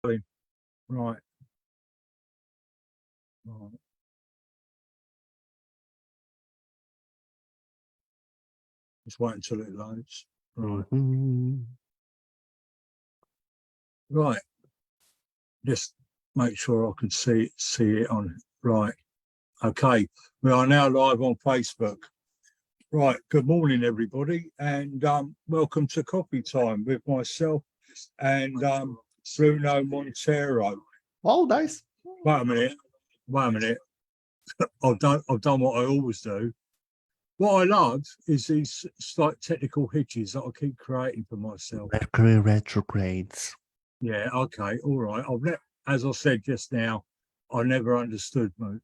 Right, right. Just wait until it loads. Right. Right. Just make sure I can see it on. Right. Okay. We are now live on Facebook. Right. Good morning, everybody, and welcome to Coffee Time with myself and Bruno Monteiro. Oh, nice. Wait a minute. I've done what I always do. What I love is these slight technical hitches that I keep creating for myself. Mercury retrogrades. Yeah, okay, all right. As I said just now, I never understood, mate.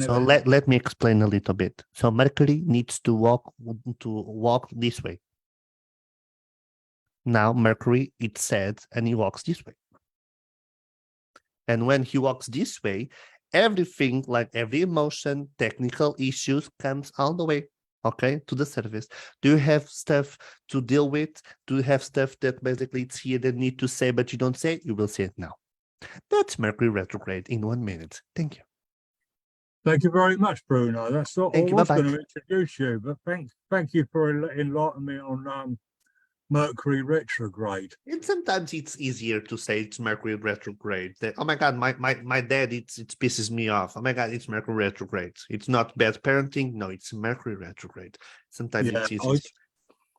So let me explain a little bit. So Mercury needs to walk this way. Now Mercury, it's sad, and he walks this way. And when he walks this way, everything, like every emotion, technical issues, comes all the way, okay, to the surface. Do you have stuff to deal with? Do you have stuff that basically it's here that need to say, but you don't say it? You will say it now. That's Mercury retrograde in 1 minute. Thank you. Thank you very much, Bruno. That's not. I was going to introduce you, but thank you for enlightening me on Mercury retrograde. And sometimes it's easier to say it's Mercury retrograde. Oh my God, my dad, it pisses me off. Oh my God, it's Mercury retrograde. It's not bad parenting. No, it's Mercury retrograde. Sometimes it's easier.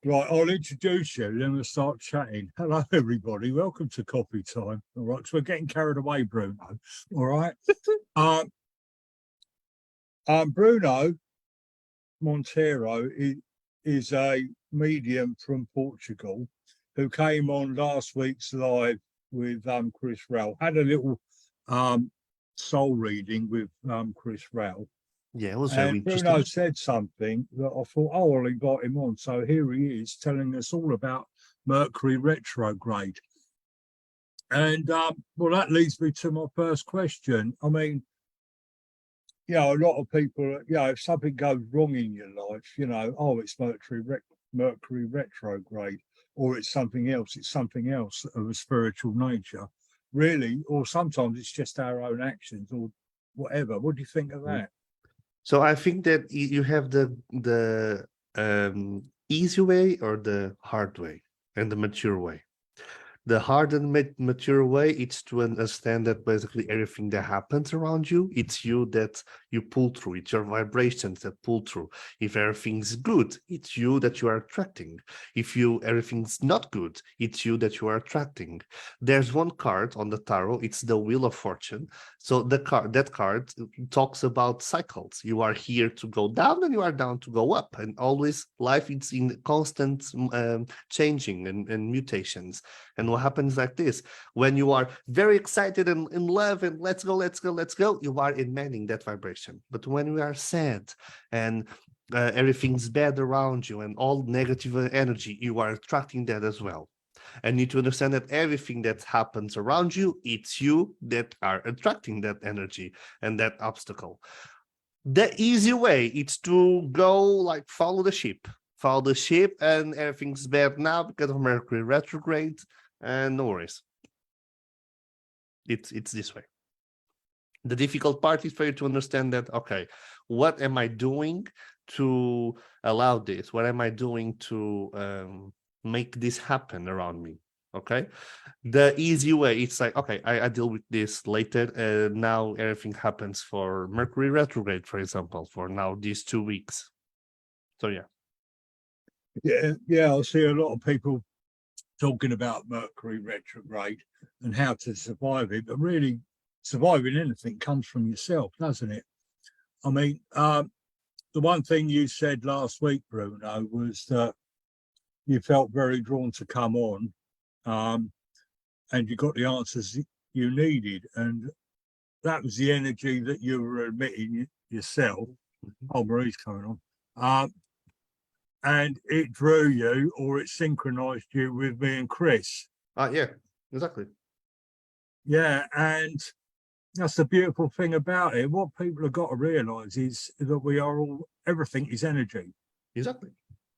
Right, I'll introduce you, then we'll start chatting. Hello, everybody. Welcome to Coffee Time. All right, so we're getting carried away, Bruno. All right. Bruno Monteiro is a medium from Portugal who came on last week's live with Chris Rowell. Had a little soul reading with Chris Rowell. Yeah, it was very interesting. Bruno said something that I thought, oh, I'll invite him on. So here he is telling us all about Mercury retrograde. And well, that leads me to my first question. I mean, you know, a lot of people, you know, if something goes wrong in your life, you know, oh, it's Mercury retrograde, or it's something else of a spiritual nature, really, or sometimes it's just our own actions or whatever. What do you think of that? So I think that you have the easy way or the hard way and the mature way. The hard and mature way, it's to understand that basically everything that happens around you, it's you that you pull through. It's your vibrations that pull through. If everything's good, it's you that you are attracting. If everything's not good, it's you that you are attracting. There's one card on the tarot, it's the Wheel of Fortune. So that card talks about cycles. You are here to go down and you are down to go up. And always life is in constant changing and mutations. And what happens like this, when you are very excited and in love and let's go, you are emitting that vibration. But when we are sad and everything's bad around you and all negative energy, you are attracting that as well. And you need to understand that everything that happens around you, it's you that are attracting that energy and that obstacle. The easy way is to go like follow the ship and everything's bad now because of Mercury retrograde. And no worries. It's this way. The difficult part is for you to understand that, okay, what am I doing to allow this? What am I doing to make this happen around me? Okay. The easy way, it's like, okay, I deal with this later. Now everything happens for Mercury retrograde, for example, for now these 2 weeks. So Yeah, I see a lot of people talking about Mercury retrograde and how to survive it, but really surviving anything comes from yourself, doesn't it? I mean, the one thing you said last week, Bruno, was that you felt very drawn to come on and you got the answers you needed. And that was the energy that you were emitting yourself. Oh, Marie's coming on. And it drew you, or it synchronized you with me and Chris. Yeah, exactly. Yeah, and that's the beautiful thing about it. What people have got to realize is that we are all, everything is energy. Exactly.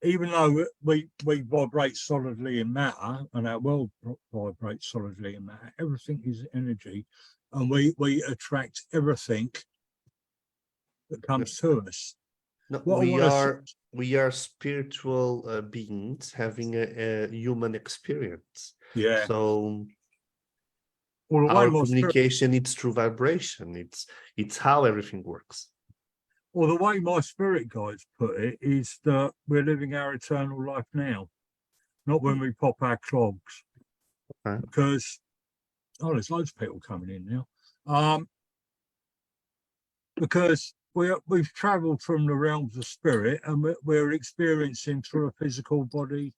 even though we vibrate solidly in matter and our world vibrates solidly in matter, everything is energy, and we attract everything that comes to us. No, What I we want to, are spiritual beings having a human experience. yeah. So Well, the way our my spirit, communication it's through vibration. It's how everything works. well, the way my spirit guides put it is that we're living our eternal life now, not when we pop our clogs. Okay. Because there's loads of people coming in now. Because we've travelled from the realms of spirit, and we're experiencing through a physical body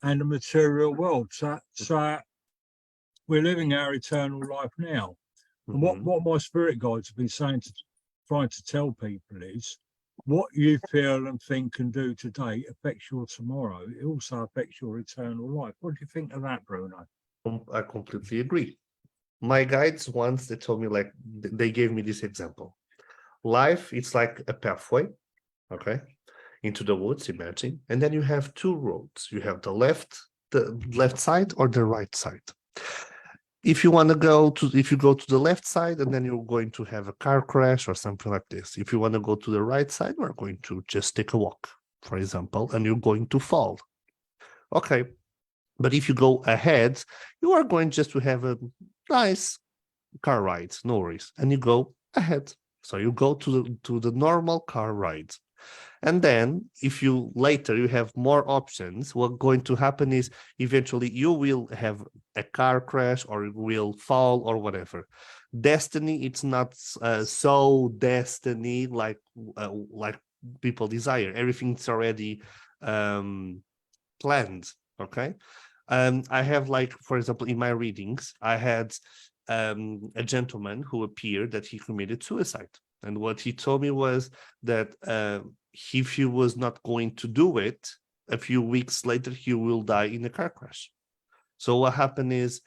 and a material world. So we're living our eternal life now. And Mhm. what my spirit guides have been saying, trying to tell people is, what you feel and think and do today affects your tomorrow. It also affects your eternal life. What do you think of that, Bruno? I completely agree. My guides once they told me like they gave me this example. Life it's like a pathway, okay, into the woods, imagine, and then you have two roads. You have the left side or the right side. If you go to the left side, and then you're going to have a car crash or something like this. If you want to go to the right side, we're going to just take a walk, for example, and you're going to fall. Okay. But if you go ahead, you are going just to have a nice car ride, no worries, and you go ahead. So you go to the normal car ride. And then if you later you have more options, what's going to happen is eventually you will have a car crash or you will fall or whatever. Destiny, it's not so destiny like people desire. Everything's already planned. Okay. I have like, for example, in my readings, I had a gentleman who appeared that he committed suicide. And what he told me was that if he was not going to do it, a few weeks later, he will die in a car crash. So what happened is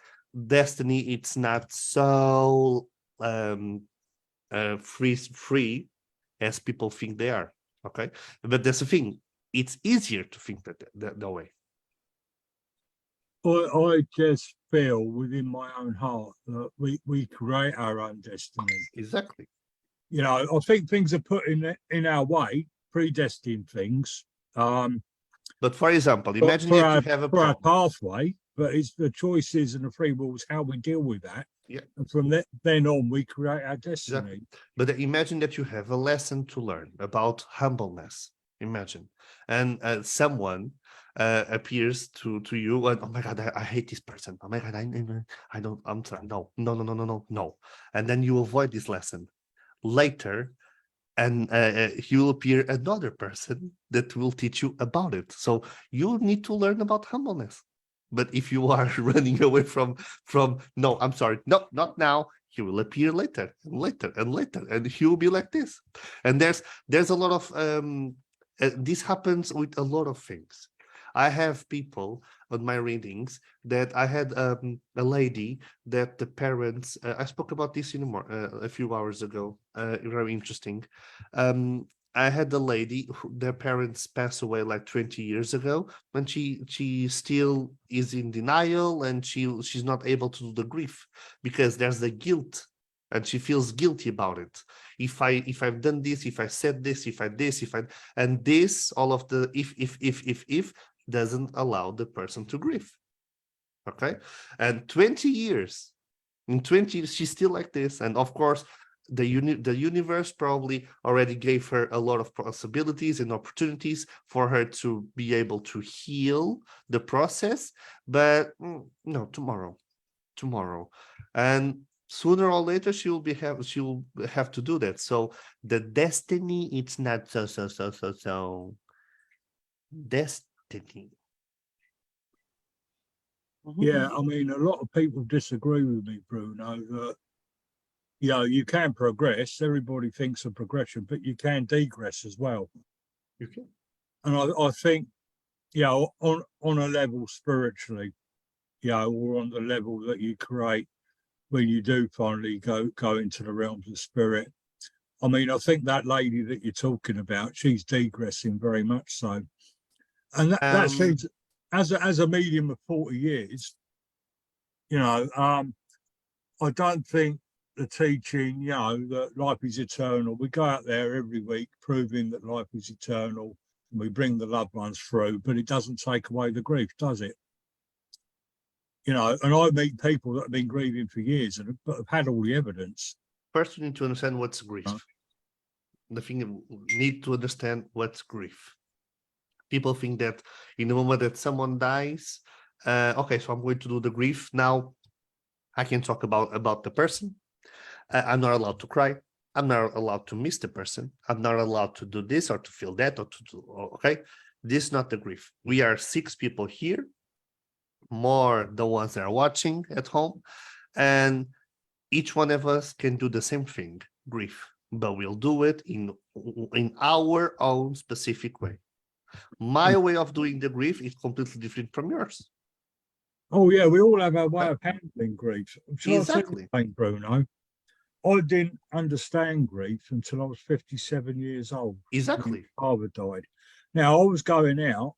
destiny, it's not so free as people think they are. Okay. But that's the thing. It's easier to think that way. I just feel within my own heart that we create our own destiny. Exactly. You know, I think things are put in our way, predestined things, But for example, but imagine if you have a for our problem. pathway. But it's the choices and the free wills how we deal with that. Yeah, And from then on, we create our exactly. destiny. But imagine that you have a lesson to learn about humbleness. Imagine, and someone appears to you, and oh my God, I hate this person. Oh my God, I don't. I'm sorry. No, no, no, no, no, no, no. And then you avoid this lesson later, and you'll appear another person that will teach you about it. So you need to learn about humbleness. But if you are running away from no, I'm sorry, no, not now. He will appear later and later and later, and he will be like this. And there's a lot of this happens with a lot of things. I have people on my readings that I had a lady that the parents. I spoke about this in a few hours ago. Very interesting. I had a lady who their parents passed away like 20 years ago, and she still is in denial, and she's not able to do the grief because there's the guilt, and she feels guilty about it. If I've done this, if I said this, if I this, if I and this, all of the if doesn't allow the person to grieve. Okay, and 20 years in 20 years she's still like this, and of course the universe probably already gave her a lot of possibilities and opportunities for her to be able to heal the process, but no, tomorrow, and sooner or later she will have to do that. So the destiny, it's not so destiny. Yeah, I mean, a lot of people disagree with me, Bruno, that, you know, you can progress. Everybody thinks of progression, but you can degress as well. You can. And I think, you know, on a level spiritually, you know, or on the level that you create when you do finally go into the realms of spirit. I mean, I think that lady that you're talking about, she's degressing very much so. And that Um, seems, as a medium of 40 years, you know, I don't think the teaching, you know, that life is eternal. We go out there every week proving that life is eternal, and we bring the loved ones through, but it doesn't take away the grief, does it? You know, and I meet people that have been grieving for years and have had all the evidence. First, you need to understand what's grief. Right. The thing you need to understand what's grief. People think that in the moment that someone dies, okay, so I'm going to do the grief. Now I can talk about the person. I'm not allowed to cry. I'm not allowed to miss the person. I'm not allowed to do this or to feel that or to do, okay? This is not the grief. We are 6 people here, more the ones that are watching at home. And each one of us can do the same thing, grief, but we'll do it in our own specific way. My way of doing the grief is completely different from yours. Oh, yeah, we all have our way of handling grief. Shall I tell you Exactly. something, Bruno? I didn't understand grief until I was 57 years old. Exactly. My father died. Now, I was going out,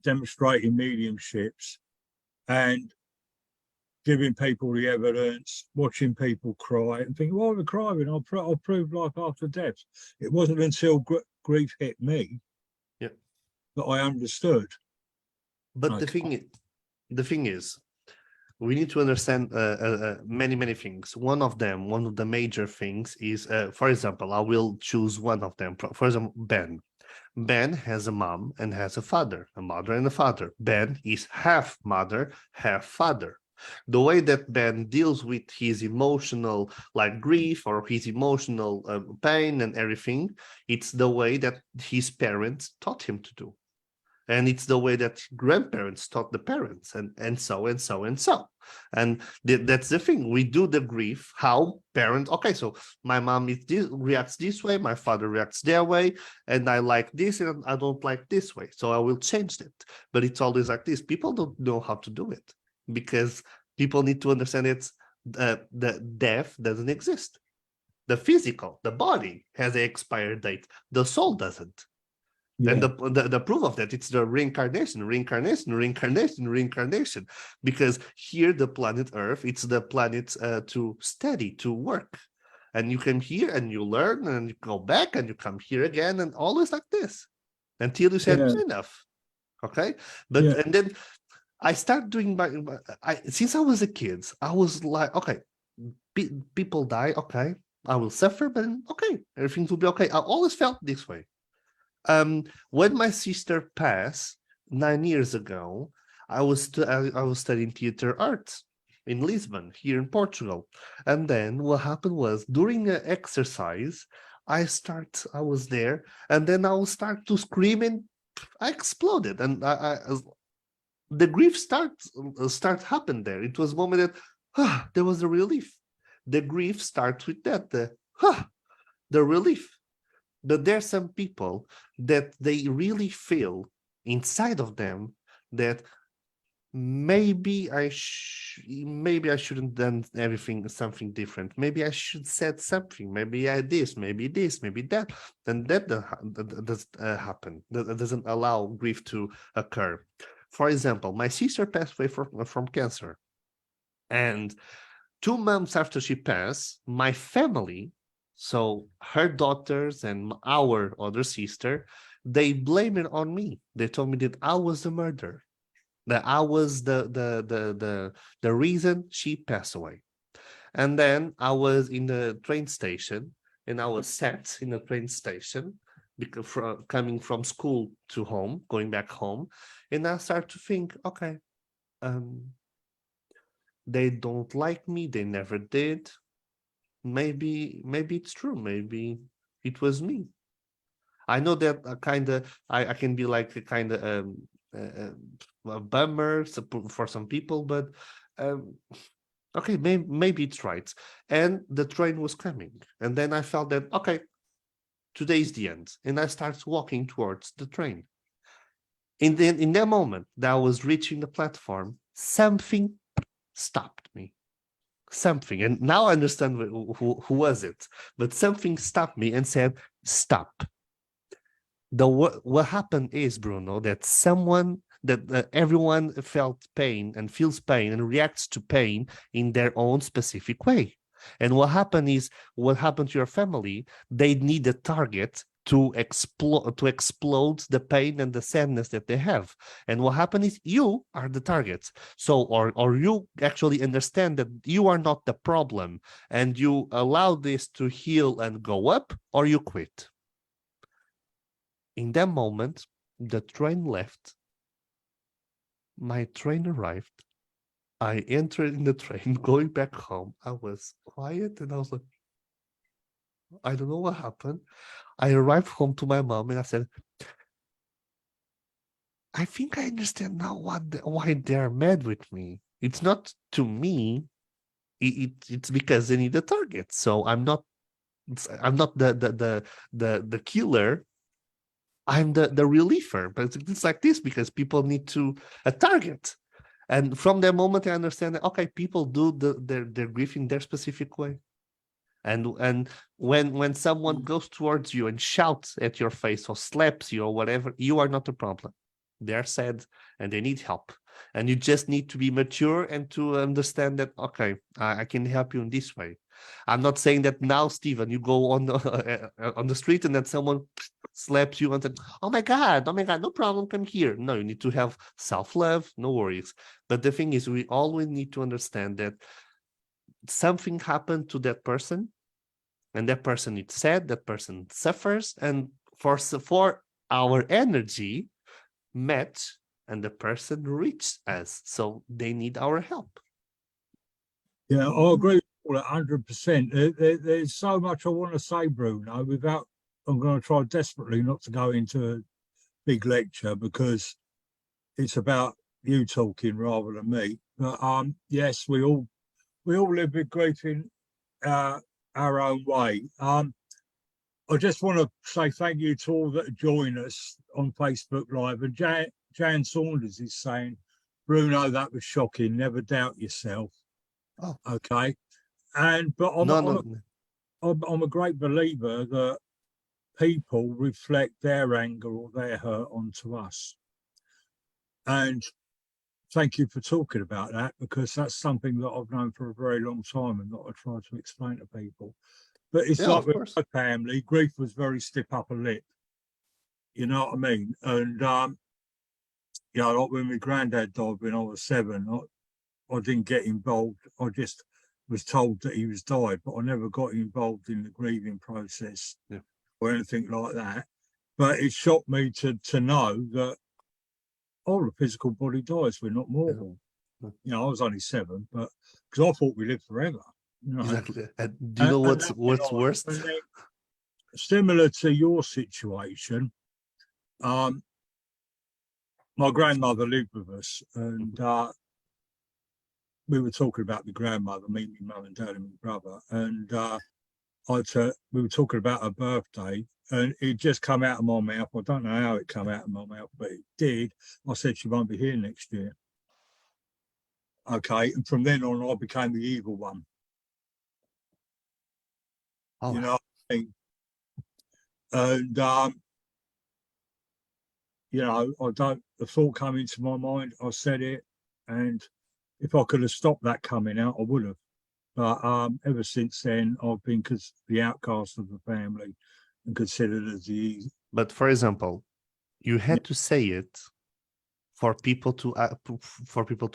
demonstrating mediumships and giving people the evidence, watching people cry and thinking, why are we crying? I'll prove life after death. It wasn't until grief hit me that I understood. But Okay. the thing is, we need to understand many things. One of the major things is, for example, I will choose one of them. For example, Ben. Ben has a mom and has a father, a mother and a father. Ben is half mother, half father. The way that Ben deals with his emotional, like grief or his emotional pain and everything, it's the way that his parents taught him to do. And it's the way that grandparents taught the parents, and so and so and so. And that's the thing. We do the grief how parents. Okay, so my mom reacts this way, my father reacts their way, and I like this and I don't like this way, so I will change it. But it's always like this. People don't know how to do it because people need to understand it's the death doesn't exist. The physical, the body has an expired date. The soul doesn't. Yeah. And the proof of that, it's the reincarnation, because here the planet Earth, it's the planet to study, to work. And you come here and you learn and you go back and you come here again and always like this until you said Yeah. enough. Okay. But Yeah. and then I start doing since I was a kid, I was like, okay, people die, okay, I will suffer, but okay, everything will be okay. I always felt this way. When my sister passed 9 years ago, I was studying theater arts in Lisbon, here in Portugal. And then what happened was during an exercise, I was there, and then I will start to scream, and I exploded, and the grief start happened there. It was a moment that there was a relief. The grief starts with that, the relief. But there's some people that they really feel inside of them that maybe I shouldn't done something different. Maybe I should said something. Maybe I this, maybe that, and that doesn't happen. That doesn't allow grief to occur. For example, my sister passed away from cancer, and 2 months after she passed, my family, so her daughters and our other sister, they blame it on me. They told me that I was the murderer, that I was the reason she passed away. And then I was in the train station, and I was sat in the train station because coming from school to home, going back home, and I started to think, okay, they don't like me, they never did. Maybe it's true. Maybe it was me. I know that I can be like a kind of a bummer for some people, but okay, maybe it's right. And the train was coming, and then I felt that okay, today's the end, and I started walking towards the train. In that moment that I was reaching the platform, something stopped me. Something, and now I understand who was it, but something stopped me and said, stop. what happened is, Bruno, that everyone felt pain and feels pain and reacts to pain in their own specific way. And what happened to your family, they need a target to explode the pain and the sadness that they have. And what happened is you are the target. So or you actually understand that you are not the problem and you allow this to heal and go up, or you quit. In that moment, the train left. My train arrived. I entered in the train going back home. I was quiet and I was like, I don't know what happened. I arrived home to my mom and I said, I think I understand now why they're mad with me. It's not to me. It's because they need a target. So I'm not the killer. I'm the reliever. But it's like this because people need a target. And from that moment, I understand that, okay, people do their grief in their specific way. And when someone goes towards you and shouts at your face or slaps you or whatever, you are not the problem. They're sad and they need help. And you just need to be mature and to understand that, okay, I can help you in this way. I'm not saying that now, Stephen, you go on the street and then someone slaps you and said, oh my God, no problem, come here. No, you need to have self-love, no worries. But the thing is, we always need to understand that something happened to that person, and that person is sad, that person suffers, and for our energy match, and the person reaches us, so they need our help. Yeah, I agree with 100%. There's so much I want to say, Bruno, without, I'm going to try desperately not to go into a big lecture because it's about you talking rather than me. But yes, we all live with grief in our own way. I just want to say thank you to all that join us on Facebook Live. And Jan Saunders is saying, Bruno, that was shocking. Never doubt yourself. Oh, okay. But I'm a great believer that people reflect their anger or their hurt onto us. And thank you for talking about that, because that's something that I've known for a very long time and that I try to explain to people. But it's like with my family, grief was very stiff upper lip. You know what I mean? And you know, like when my granddad died when I was 7, I didn't get involved. I just was told that he was died, but I never got involved in the grieving process or anything like that. But it shocked me to know that the physical body dies. We're not mortal. You know, I was only 7, but because I thought we lived forever. You know? Exactly. And do you know what's worse? Similar to your situation, my grandmother lived with us, and we were talking about the grandmother, me, my mum and dad and my brother, and we were talking about her birthday, and it just come out of my mouth. I don't know how it came out of my mouth, but it did. I said she won't be here next year. Okay, and from then on, I became the evil one. You know what I mean? And you know, the thought came into my mind, I said it, and if I could have stopped that coming out, I would have. But ever since then, I've been the outcast of the family and considered as the. But for example, you had to say it for people to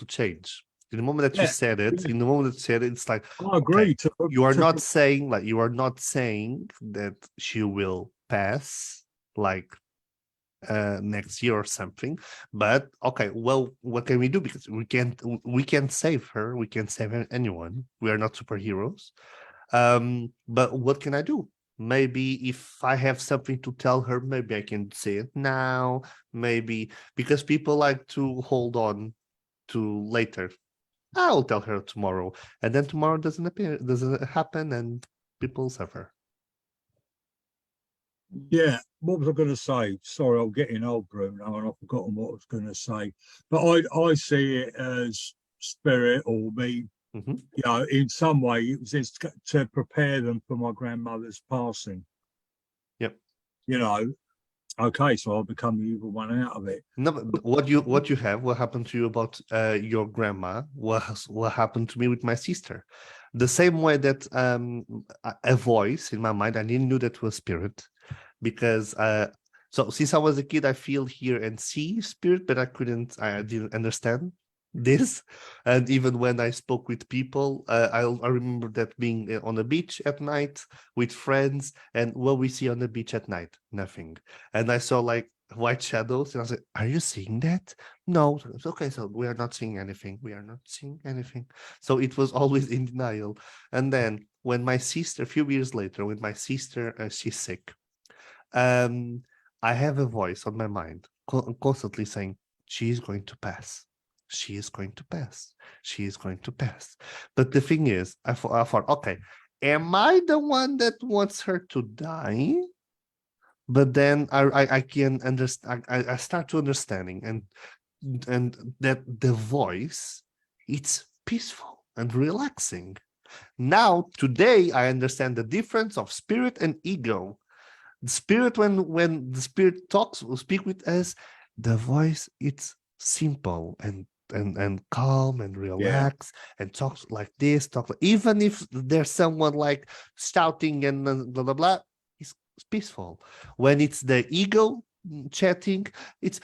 change. In the moment that you said it, it's like, I agree. Okay, you are not saying that she will pass like next year or something, but okay, well, what can we do? Because we can't save her, we can't save anyone, we are not superheroes. But what can I do? Maybe if I have something to tell her, maybe I can say it now, maybe, because people like to hold on to later. I'll tell her tomorrow, and then tomorrow doesn't happen, and people suffer. Yeah, what was I going to say? Sorry, I'm getting old, Bruno, and I've forgotten what I was going to say. But I see it as spirit or me. You know, in some way, it was just to prepare them for my grandmother's passing. Yep. You know, Okay, so I'll become the evil one out of it. No, but what happened to you about your grandma? What happened to me with my sister? The same way that a voice in my mind, I didn't know that was spirit, because so since I was a kid, I feel, hear, and see spirit, but I didn't understand this. And even when I spoke with people, I remember that being on the beach at night with friends, and what we see on the beach at night, nothing. And I saw like white shadows, and I was like, "Are you seeing that?" No. So it's okay. So we are not seeing anything. We are not seeing anything. So it was always in denial. And then when my sister, a few years later, when my sister, she's sick, um, I have a voice on my mind constantly saying, "She is going to pass. She is going to pass. She is going to pass." But the thing is, I thought, okay, am I the one that wants her to die? But then I can understand. I start to understanding, and that the voice, it's peaceful and relaxing. Now today I understand the difference of spirit and ego. The spirit, when the spirit talks or speak with us, the voice, it's simple and calm and Yeah, relaxed, and talks like this, even if there's someone like shouting and blah blah blah, it's peaceful. When it's the ego chatting, it's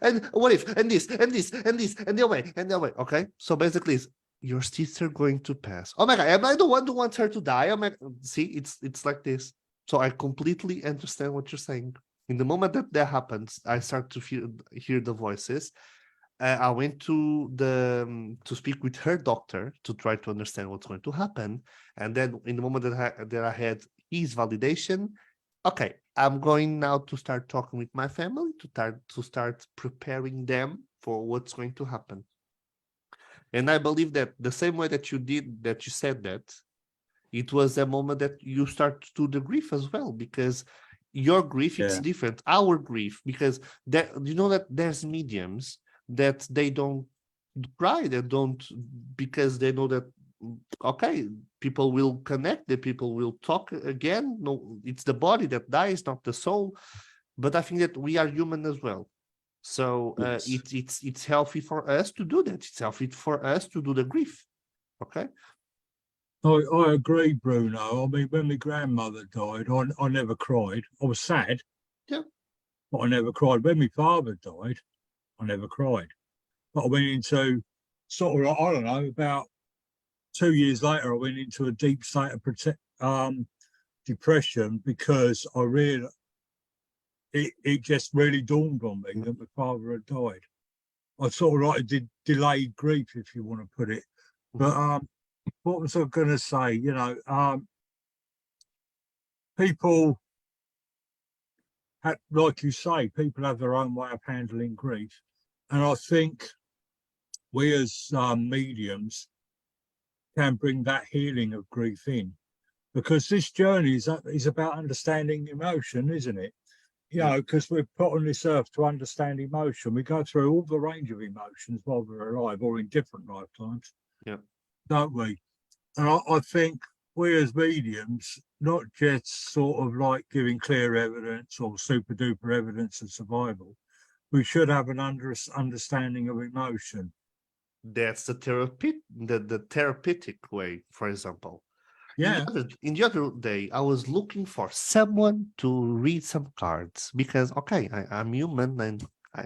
and what if, and this and this and this and the way and the way. Okay, so basically it's your sister going to pass. Oh my god, am I the one who wants her to die? Oh my, see, it's like this. So I completely understand what you're saying. In the moment that that happens, I start to hear the voices. I went to the to speak with her doctor to try to understand what's going to happen. And then in the moment that I had his validation, okay, I'm going now to start talking with my family to start preparing them for what's going to happen. And I believe that the same way that you did, that you said that, it was a moment that you start to do the grief as well, because your grief, it's yeah, different. Our grief, because that, you know, that there's mediums that they don't cry, they don't, because they know that, okay, people will connect, the people will talk again. No, it's the body that dies, not the soul. But I think that we are human as well. So yes. it's healthy for us to do that. It's healthy for us to do the grief. Okay. I agree, Bruno. I mean, when my grandmother died, I never cried. I was sad, Yeah. but I never cried. When my father died, I never cried. But I went into sort of, I don't know, about 2 years later, I went into a deep state of depression because I really, it just really dawned on me that my father had died. I sort of like did delayed grief, if you want to put it. But Mhm. what was I going to say? People like you say, people have their own way of handling grief, and I think we as mediums can bring that healing of grief in, because this journey is about understanding emotion, isn't it? Yeah. Because we're put on this earth to understand emotion. We go through all the range of emotions while we're alive or in different lifetimes, Yeah. don't we? And I think we as mediums, not just sort of like giving clear evidence or super duper evidence of survival, we should have an understanding of emotion. That's the therapeutic way, for example. Yeah, In the other day, I was looking for someone to read some cards because, okay, I'm human, and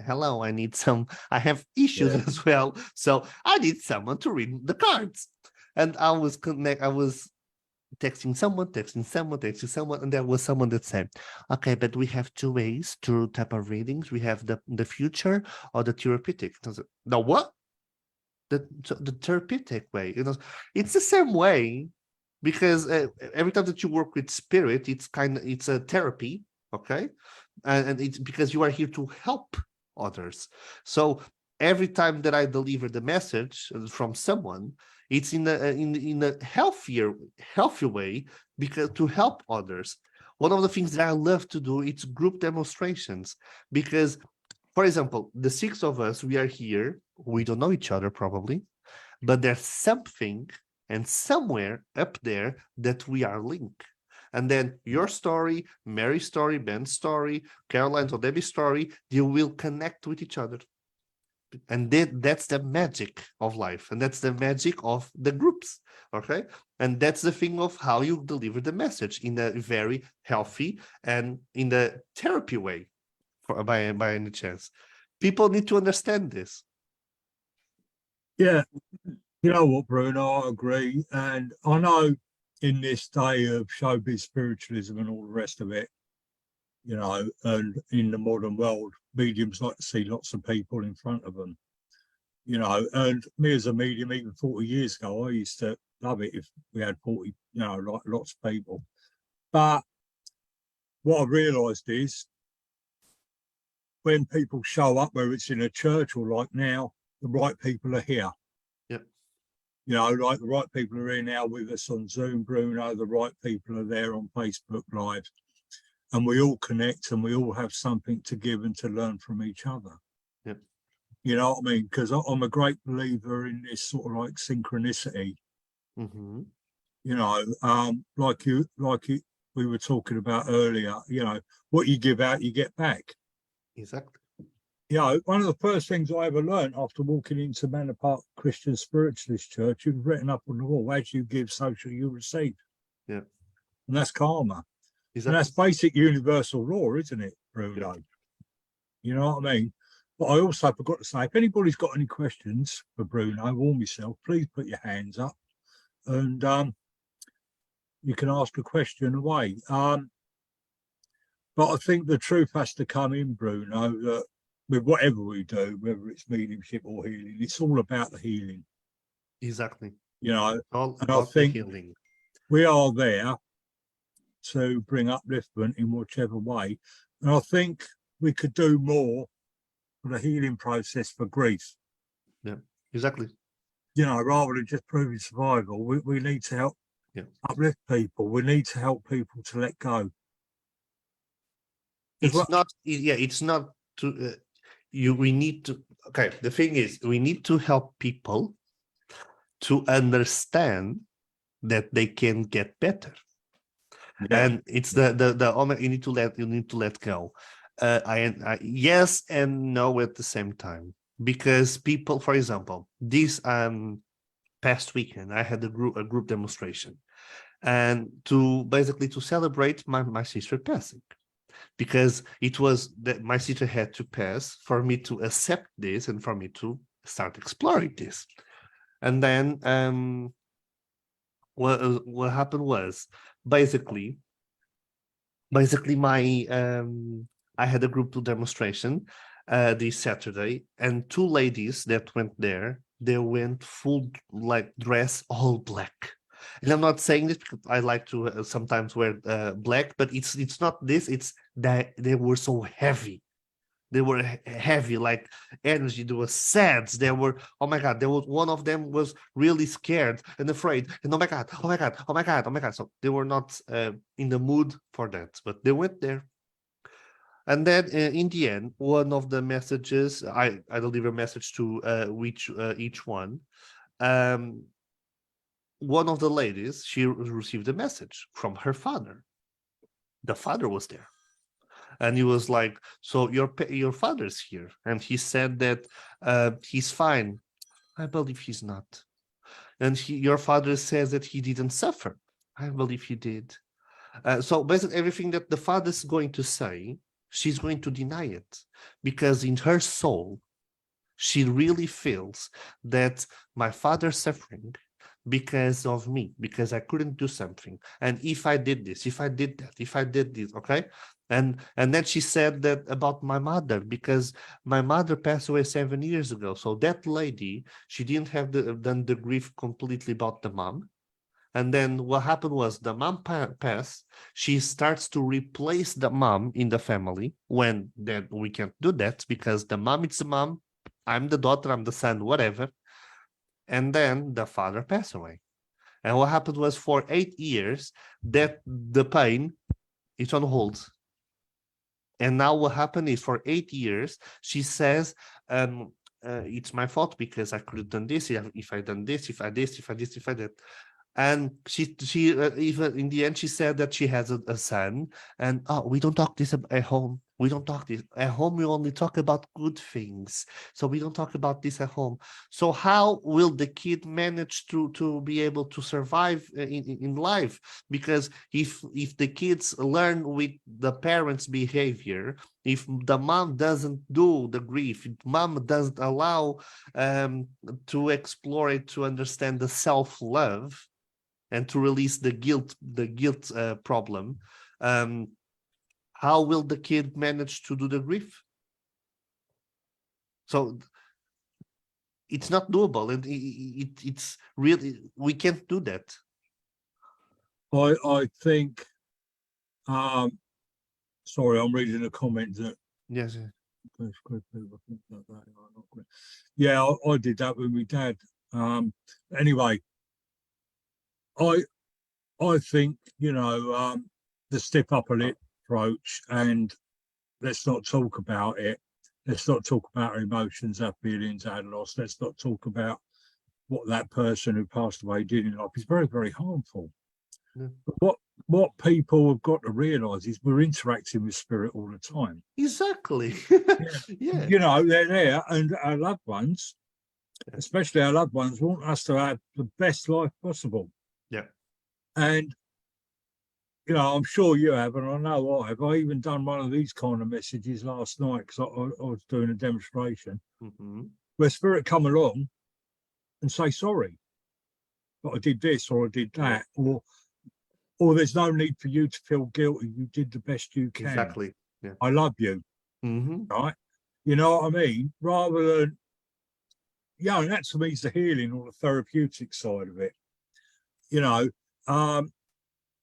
hello, I need some, I have issues yeah, as well. So I need someone to read the cards. And I was texting someone, and there was someone that said, okay, but we have two ways to type of readings. We have the future or the therapeutic. I was like, the what? The therapeutic way, it's the same way, because every time that you work with spirit, it's a therapy. Okay. And it's because you are here to help others. So every time that I deliver the message from someone, it's in a healthier way, because to help others. One of the things that I love to do, it's group demonstrations, because, for example, the six of us, we are here, we don't know each other probably, but there's something and somewhere up there that we are linked. And then your story, Mary's story, Ben's story, Caroline's or Debbie's story, they will connect with each other. And that's the magic of life. And that's the magic of the groups. Okay. And that's the thing of how you deliver the message in a very healthy and in the therapy way, by any chance. People need to understand this. Yeah, you know what, Bruno, I agree. And I know in this day of showbiz spiritualism and all the rest of it, you know, and in the modern world, mediums like to see lots of people in front of them, you know, and me as a medium, even 40 years ago, I used to love it if we had 40, you know, like lots of people. But what I realised is when people show up, whether it's in a church or like now, the right people are here. Yep. You know, like the right people are here now with us on Zoom, Bruno, the right people are there on Facebook Live. And we all connect and we all have something to give and to learn from each other. Yep. You know what I mean? Because I'm a great believer in this sort of like synchronicity. Mm-hmm. You know, we were talking about earlier, you know, what you give out, you get back. Exactly. You know, one of the first things I ever learned after walking into Manor Park Christian Spiritualist Church, it was written up on the wall, as you give, so shall you receive. Yeah. And that's karma. Exactly. And that's basic universal law, isn't it, Bruno? Yeah. You know what I mean? But I also forgot to say, if anybody's got any questions for Bruno or myself, please put your hands up and you can ask a question away. But I think the truth has to come in, Bruno, that with whatever we do, whether it's mediumship or healing, it's all about the healing. Exactly. You know, All and I about think the healing. we are there to bring upliftment in whichever way. And I think we could do more for the healing process for grief. Yeah, exactly. You know, rather than just proving survival, we need to help uplift people. We need to help people to let go. It's not, it's not to, we need to, okay, the thing is, we need to help people to understand that they can get better. Yeah. And it's the you need to let go. I yes and no at the same time, because people, for example, this past weekend I had a group demonstration, and to basically to celebrate my sister passing, because it was that my sister had to pass for me to accept this and for me to start exploring this. And then what happened was basically my I had a group to demonstration this Saturday, and two ladies that went there, they went full like dress all black. And I'm not saying this because I like to sometimes wear black, but it's not this. It's that they were so heavy. They were heavy, like energy. They were sad. They were, oh my God, there was one of them was really scared and afraid. And oh my God, oh my God, oh my God, oh my God. So they were not in the mood for that, but they went there. And then in the end, one of the messages, I deliver a message to each one. One of the ladies, she received a message from her father. The father was there. And he was like, so your father's here. And he said that he's fine. I believe he's not. And your father says that he didn't suffer. I believe he did. So basically everything that the father's going to say, she's going to deny it. Because in her soul, she really feels that my father's suffering because of me, because I couldn't do something. And if I did this, if I did that, if I did this, okay? And then she said that about my mother, because my mother passed away 7 years ago. So that lady, she didn't have done the grief completely about the mom. And then what happened was the mom passed. She starts to replace the mom in the family, when then we can't do that because the mom is the mom. I'm the daughter, I'm the son, whatever. And then the father passed away. And what happened was for 8 years that the pain is on hold. And now what happened is for 8 years, she says, it's my fault because I could have done this, if I done this, if I this, if I this, if I that. And she even in the end she said that she has a son, and we don't talk this at home. We don't talk this at home. We only talk about good things, so we don't talk about this at home. So how will the kid manage to be able to survive in life? Because if the kids learn with the parents' behavior, if the mom doesn't do the grief, if mom doesn't allow to explore it, to understand the self-love and to release the guilt problem, how will the kid manage to do the grief? So it's not doable, and it's really, we can't do that. I think, sorry, I'm reading a comment that Yes. yeah, I did that with my dad. Anyway, I think, the step up a lip approach, and let's not talk about it. Let's not talk about our emotions, our feelings, our loss. Let's not talk about what that person who passed away did in life. It's very, very harmful. Yeah. But what people have got to realise is we're interacting with spirit all the time. Exactly. Yeah. They're there, and our loved ones, especially our loved ones, want us to have the best life possible. Yeah. And I'm sure you have, and I know I have. I even done one of these kind of messages last night because I was doing a demonstration where spirit come along and say sorry, but I did this or I did that, or there's no need for you to feel guilty. You did the best you can. Exactly. Yeah. I love you. Right? You know what I mean? Rather than, and that to me is the healing or the therapeutic side of it.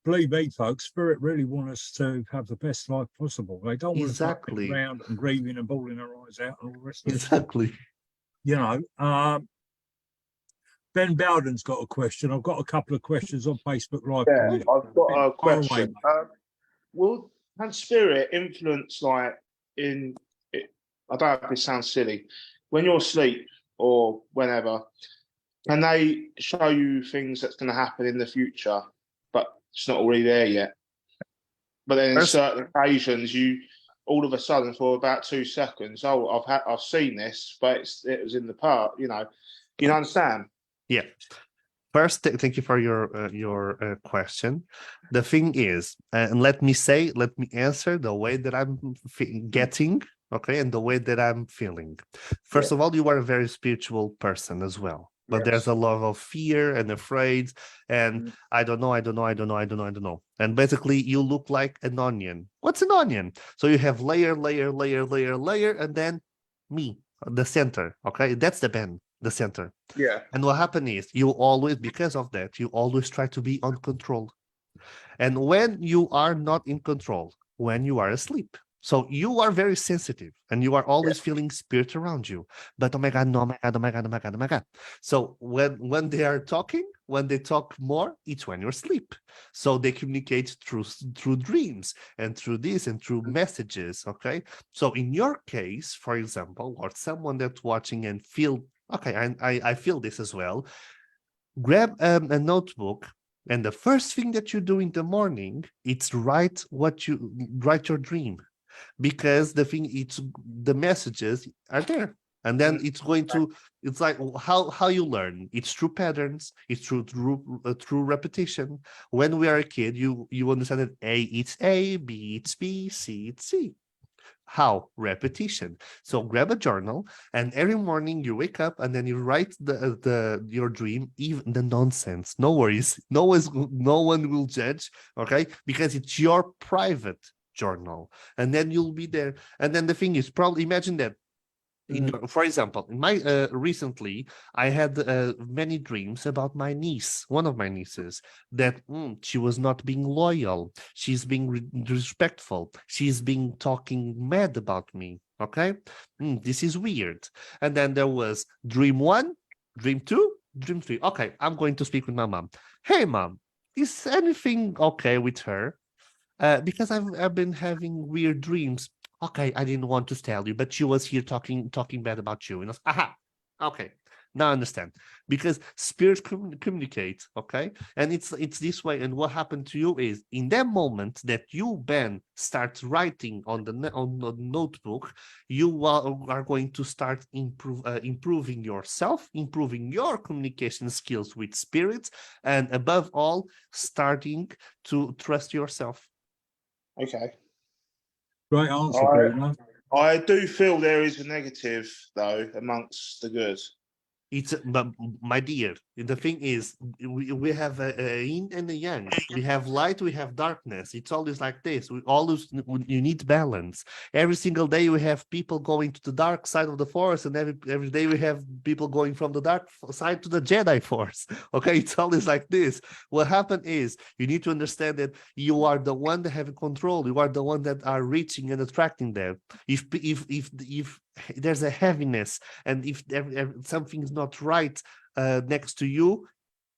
Believe me, folks, spirit really want us to have the best life possible. They don't want us running around and grieving and bawling our eyes out and all the rest of it. Exactly. Ben Bowden's got a question. I've got a couple of questions on Facebook Live. Yeah, I've got a question. Can spirit influence, I don't know if this sounds silly, when you're asleep or whenever, can they show you things that's going to happen in the future, but it's not already there yet? But then in certain occasions, you all of a sudden for about 2 seconds, I've seen this, but it was in the past. You understand? Yeah. First, thank you for your question. The thing is, and let me answer the way that I'm getting, okay, and the way that I'm feeling. First of all, you are a very spiritual person as well, but there's a lot of fear and afraid, and I don't know. And basically, you look like an onion. What's an onion? So you have layer, and then me, the center. Okay, that's the bend. The center. Yeah. And what happened is you always, because of that, you always try to be on control. And when you are not in control, when you are asleep, so you are very sensitive and you are always feeling spirit around you. But oh my God, no, oh my God, oh my God, oh my God, oh my God. So when they are talking, when they talk more, it's when you're asleep. So they communicate through dreams and through this and through messages. Okay. So in your case, for example, or someone that's watching and feel, okay, I feel this as well. Grab a notebook, and the first thing that you do in the morning, it's write your dream, because the messages are there. And then it's like how you learn. It's through patterns. It's through repetition. When we are a kid, you understand that A, it's A, B, it's B, C, it's C. How? Repetition. So grab a journal, and every morning you wake up and then you write your dream, even the nonsense. No worries. No one will judge, okay? Because it's your private journal. And then you'll be there. And then the thing is, probably imagine that. For example, in my recently, I had many dreams about my niece, one of my nieces, that she was not being loyal. She's being disrespectful. She's being talking mad about me. Okay, this is weird. And then there was dream 1, dream 2, dream 3. Okay, I'm going to speak with my mom. Hey, mom, is anything okay with her? Because I've been having weird dreams. Okay, I didn't want to tell you, but she was here talking bad about you. And I was, aha, okay. Now I understand, because spirits communicate, okay? And it's this way. And what happened to you is, in that moment that you, Ben, start writing on the notebook, you are going to start improving yourself, improving your communication skills with spirits, and above all, starting to trust yourself. Okay. Great answer, All right. Bruno. I do feel there is a negative, though, amongst the good. It's, but my dear, the thing is, we have a yin and a yang. We have light, we have darkness. It's always like this. We always, you need balance. Every single day we have people going to the dark side of the force, and every day we have people going from the dark side to the Jedi force. Okay, it's always like this. What happened is, you need to understand that you are the one that have control. You are the one that are reaching and attracting them. If there's a heaviness, and if something is not right next to you,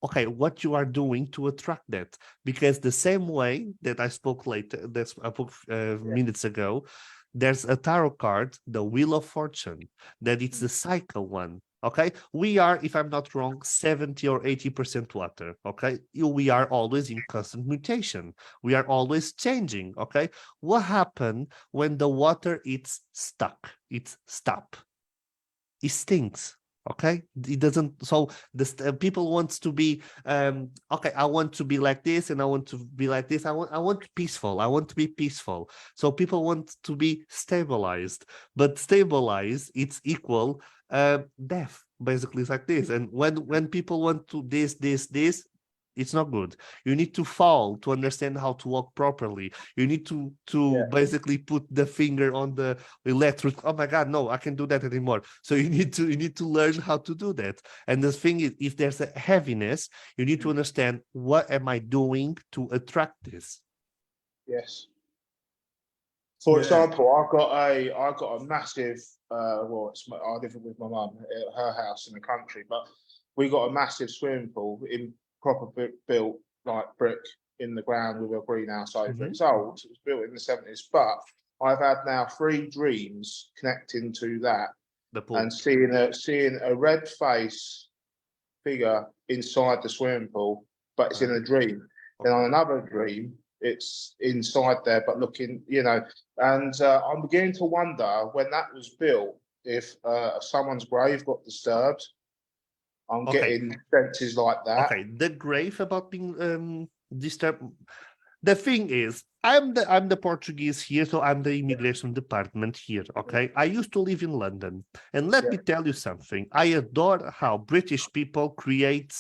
okay, what you are doing to attract that? Because the same way that I spoke later, that's I spoke minutes ago, there's a tarot card, the Wheel of Fortune, that it's the cycle one. Okay, we are, if I'm not wrong, 70 or 80% water. Okay, we are always in constant mutation. We are always changing. Okay, what happened when the water is stuck? It's stop. It stinks. Okay, it doesn't. So the people wants to be okay, I want to be like this, and I want to be like this. I want peaceful. I want to be peaceful. So people want to be stabilized, but stabilize, it's equal death. Basically, it's like this. And when people want to this, it's not good. You need to fall to understand how to walk properly. You need to basically put the finger on the electric. Oh my God, no, I can't do that anymore. So you need to learn how to do that. And the thing is, if there's a heaviness, you need to understand, what am I doing to attract this? Yes. For Yeah. example, I got a massive. Well, I live with my mum at her house in the country, but we got a massive swimming pool in proper built like brick in the ground with a greenhouse over it. It's old. It was built in the 70s, but I've had now 3 dreams connecting to that, The pool. and seeing a red face figure inside the swimming pool, but it's in a dream. Then on another dream, it's inside there, but looking, and I'm beginning to wonder, when that was built, if someone's grave got disturbed. I'm getting senses like that. Okay, the grave about being disturbed. The thing is, I'm the Portuguese here, so I'm the immigration department here. Okay, I used to live in London, and let me tell you something. I adore how British people create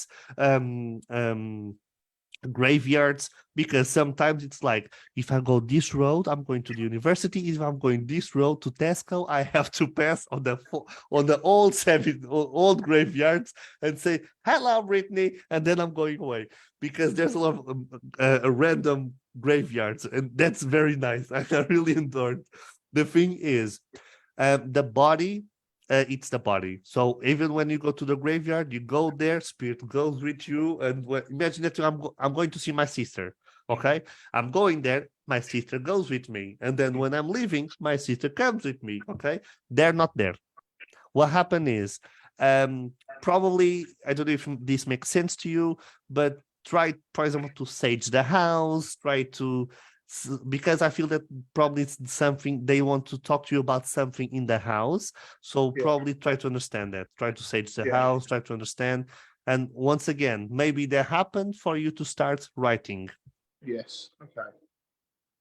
graveyards, because sometimes it's like, if I go this road, I'm going to the university. If I'm going this road to Tesco, I have to pass on the old graveyards and say hello, Brittany, and then I'm going away, because there's a lot of random graveyards, and that's very nice. I really enjoyed. The thing is, the body. It's the body. So even when you go to the graveyard, you go there, spirit goes with you. And imagine that I'm going to see my sister. Okay, I'm going there, my sister goes with me, and then when I'm leaving, my sister comes with me. Okay, they're not there. What happened is, probably, I don't know if this makes sense to you, but try, for example, to sage the house. Try to, because I feel that probably it's something they want to talk to you about, something in the house. So probably try to understand that. Try to sage the house. Try to understand. And once again, maybe that happened for you to start writing. Yes. Okay.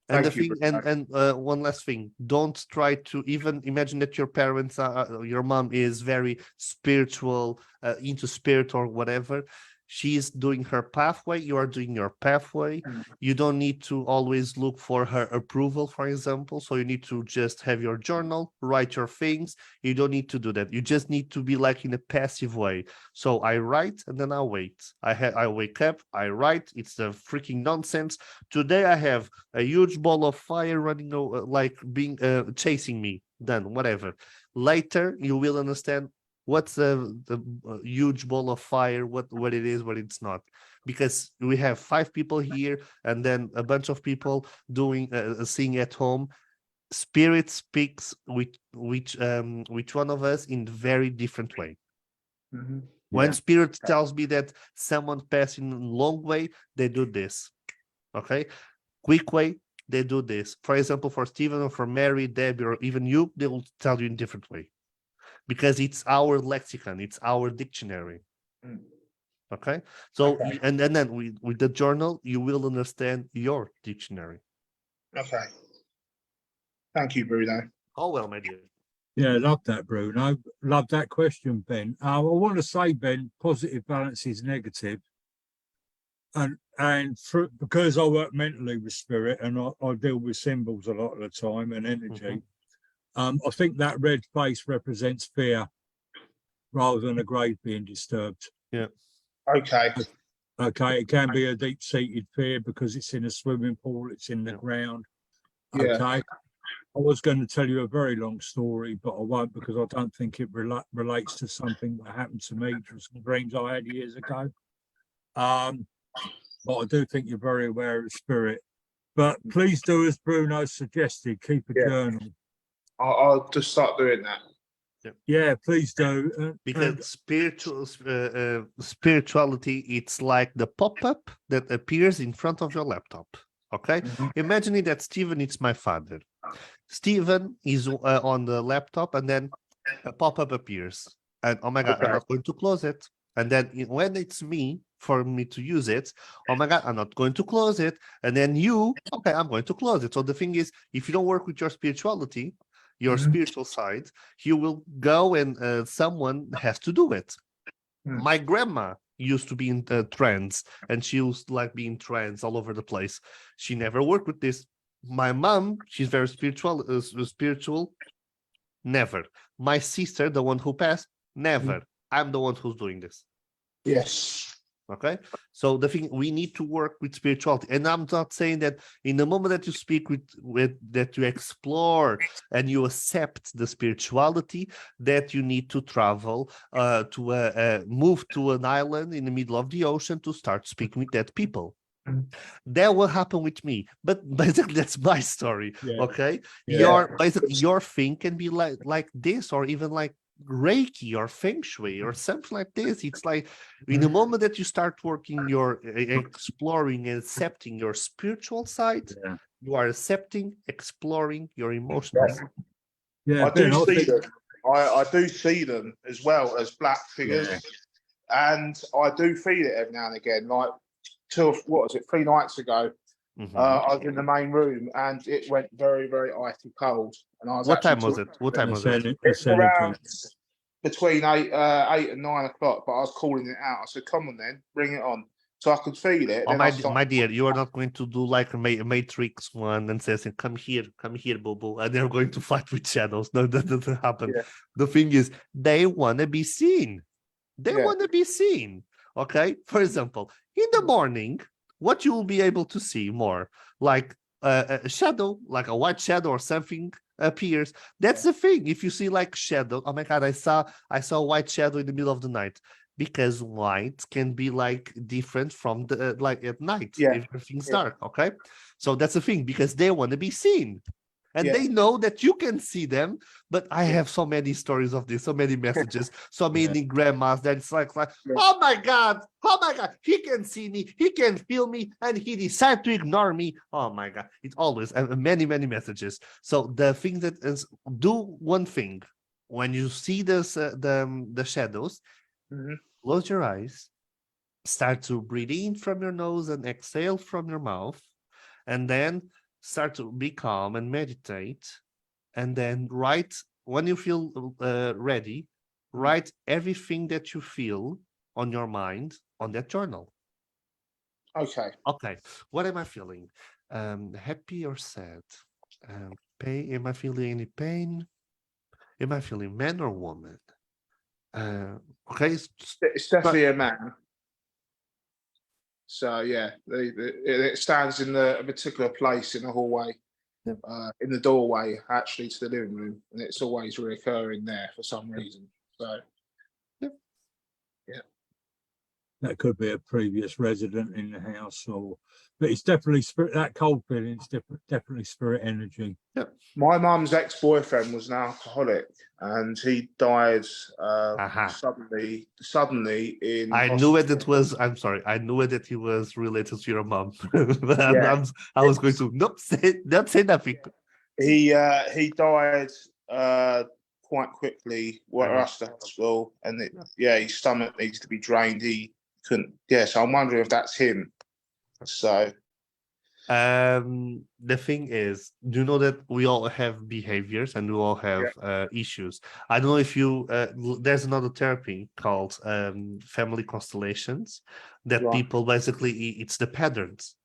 And the thing, and one last thing, don't try to even imagine that your parents are, your mom is very spiritual, into spirit or whatever. She's doing her pathway, you are doing your pathway. You don't need to always look for her approval, for example. So you need to just have your journal, write your things. You don't need to do that. You just need to be like in a passive way. So I write and then I wait. I wake up, I write. It's a freaking nonsense. Today I have a huge ball of fire running, like being chasing me. Done, whatever. Later you will understand what's the huge ball of fire, what it is, what it's not, because we have 5 people here and then a bunch of people doing seeing at home. Spirit speaks with which one of us in very different way. Mhm. When Yeah. spirit tells me that someone passing a long way, they do this. Okay, quick way, they do this. For example, for Stephen or for Mary, Debbie, or even you, they will tell you in a different way because it's our lexicon, it's our dictionary. Mm. Okay, so Okay. and then with the journal, you will understand your dictionary. Okay. Thank you, Bruno. Oh well, my dear. Yeah, love that, Bruno. Love that question, Ben. I want to say, Ben, positive balance is negative. And because I work mentally with spirit and I deal with symbols a lot of the time and energy, I think that red face represents fear rather than a grave being disturbed. Yeah. Okay. Okay, it can be a deep-seated fear because it's in a swimming pool, it's in the ground. Yeah. Okay. I was going to tell you a very long story, but I won't because I don't think it relates to something that happened to me, to some dreams I had years ago. But I do think you're very aware of spirit. But please do as Bruno suggested, keep a Yeah. journal. I'll just start doing that. Yeah, please do. Because spirituality, it's like the pop-up that appears in front of your laptop. Okay, imagining that Stephen is my father. Stephen is on the laptop, and then a pop-up appears, and oh my god, I'm not going to close it. And then when it's me, for me to use it, oh my god, I'm not going to close it. And then you, okay, I'm going to close it. So the thing is, if you don't work with your spirituality, your spiritual side, you will go and someone has to do it. My grandma used to be in trance, and she used to like be in trance all over the place. She never worked with this. My mom, she's very spiritual, never. My sister, the one who passed, never. I'm the one who's doing this. Yes. Okay, so the thing, we need to work with spirituality, and I'm not saying that in the moment that you speak with that you explore and you accept the spirituality, that you need to travel to move to an island in the middle of the ocean to start speaking with that people. That will happen with me, but basically that's my story. Yeah. Okay, Yeah. your thing can be like this, or even like Reiki or Feng Shui or something like this. It's like in the moment that you start working, you're exploring and accepting your spiritual side. Yeah. You are accepting, exploring your emotional side. Yeah, I Ben, do I see think, them. I do see them as well as black figures, and I do feel it every now and again. Like 3 nights ago, I was in the main room and it went very, very icy cold. And I was What actually time was it? What time was it? It's around between 8 and 9 o'clock, but I was calling it out. I said, "Come on, then, bring it on." So I could feel it. Oh, Then I my dear, you are not going to do like a Matrix one and says, come here, boo boo, and they're going to fight with shadows. No, that doesn't happen. Yeah. The thing is, they want to be seen. They Yeah. want to be seen. Okay. For example, in the morning, what you will be able to see more, like a shadow, like a white shadow or something appears. That's the thing. If you see like shadow, oh my god, I saw a white shadow in the middle of the night. Because light can be like different from the like at night if everything's dark. Okay, so that's the thing, because they want to be seen. And they know that you can see them, but I have so many stories of this, so many messages, so many grandmas that it's like, oh my God, he can see me, he can feel me, and he decided to ignore me. Oh my God, it's always many, many messages. So the thing that is, do one thing when you see this, the shadows, close your eyes, start to breathe in from your nose and exhale from your mouth, and then start to be calm and meditate, and then write, when you feel ready, write everything that you feel on your mind on that journal. Okay, what am I feeling? Happy or sad? Pain? Am I feeling any pain? Am I feeling man or woman? Okay, it's definitely a man. So yeah, it stands in a particular place in the hallway, in the doorway actually to the living room, and it's always reoccurring there for some reason. So That could be a previous resident in the house, but it's definitely spirit. That cold feeling is definitely spirit energy. My mum's ex-boyfriend was an alcoholic, and he died suddenly in I knew it. It hospital. was. I'm sorry. I knew it that he was related to your mom. Yeah. I was going to not say nothing. He died quite quickly. Rushed to hospital, and his stomach needs to be drained. He couldn't. Yeah, so I'm wondering if that's him. So. The thing is, do you know that we all have behaviors and we all have issues? I don't know if you there's another therapy called family constellations that people basically it's the patterns.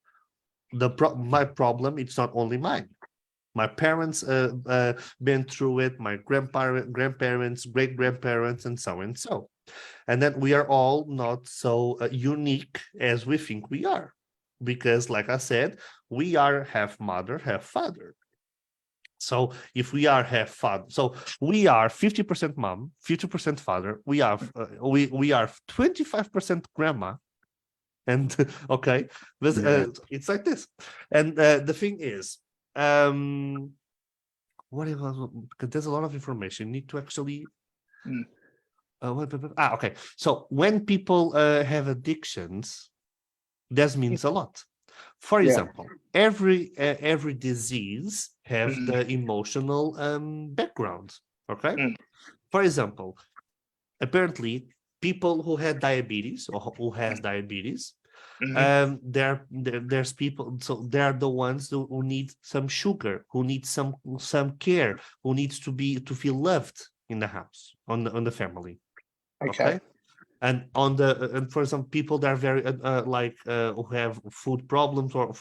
My problem, it's not only mine. My parents been through it, my grandparents, great grandparents, and so and so. And then we are all not so unique as we think we are. Because, like I said, we are half mother, half father. So if we are half father, so we are 50% mom, 50% father. We are 25% grandma, and okay, it's like this. And the thing is, what it was? Because there's a lot of information. You need to actually. Okay. So when people have addictions, that means a lot. For example, every disease have the emotional background. Okay. For example, apparently people who had diabetes or who has diabetes, there's people. So they are the ones who need some sugar, who need some care, who needs to feel loved in the house, on the family. Okay. And for some people that are very who have food problems or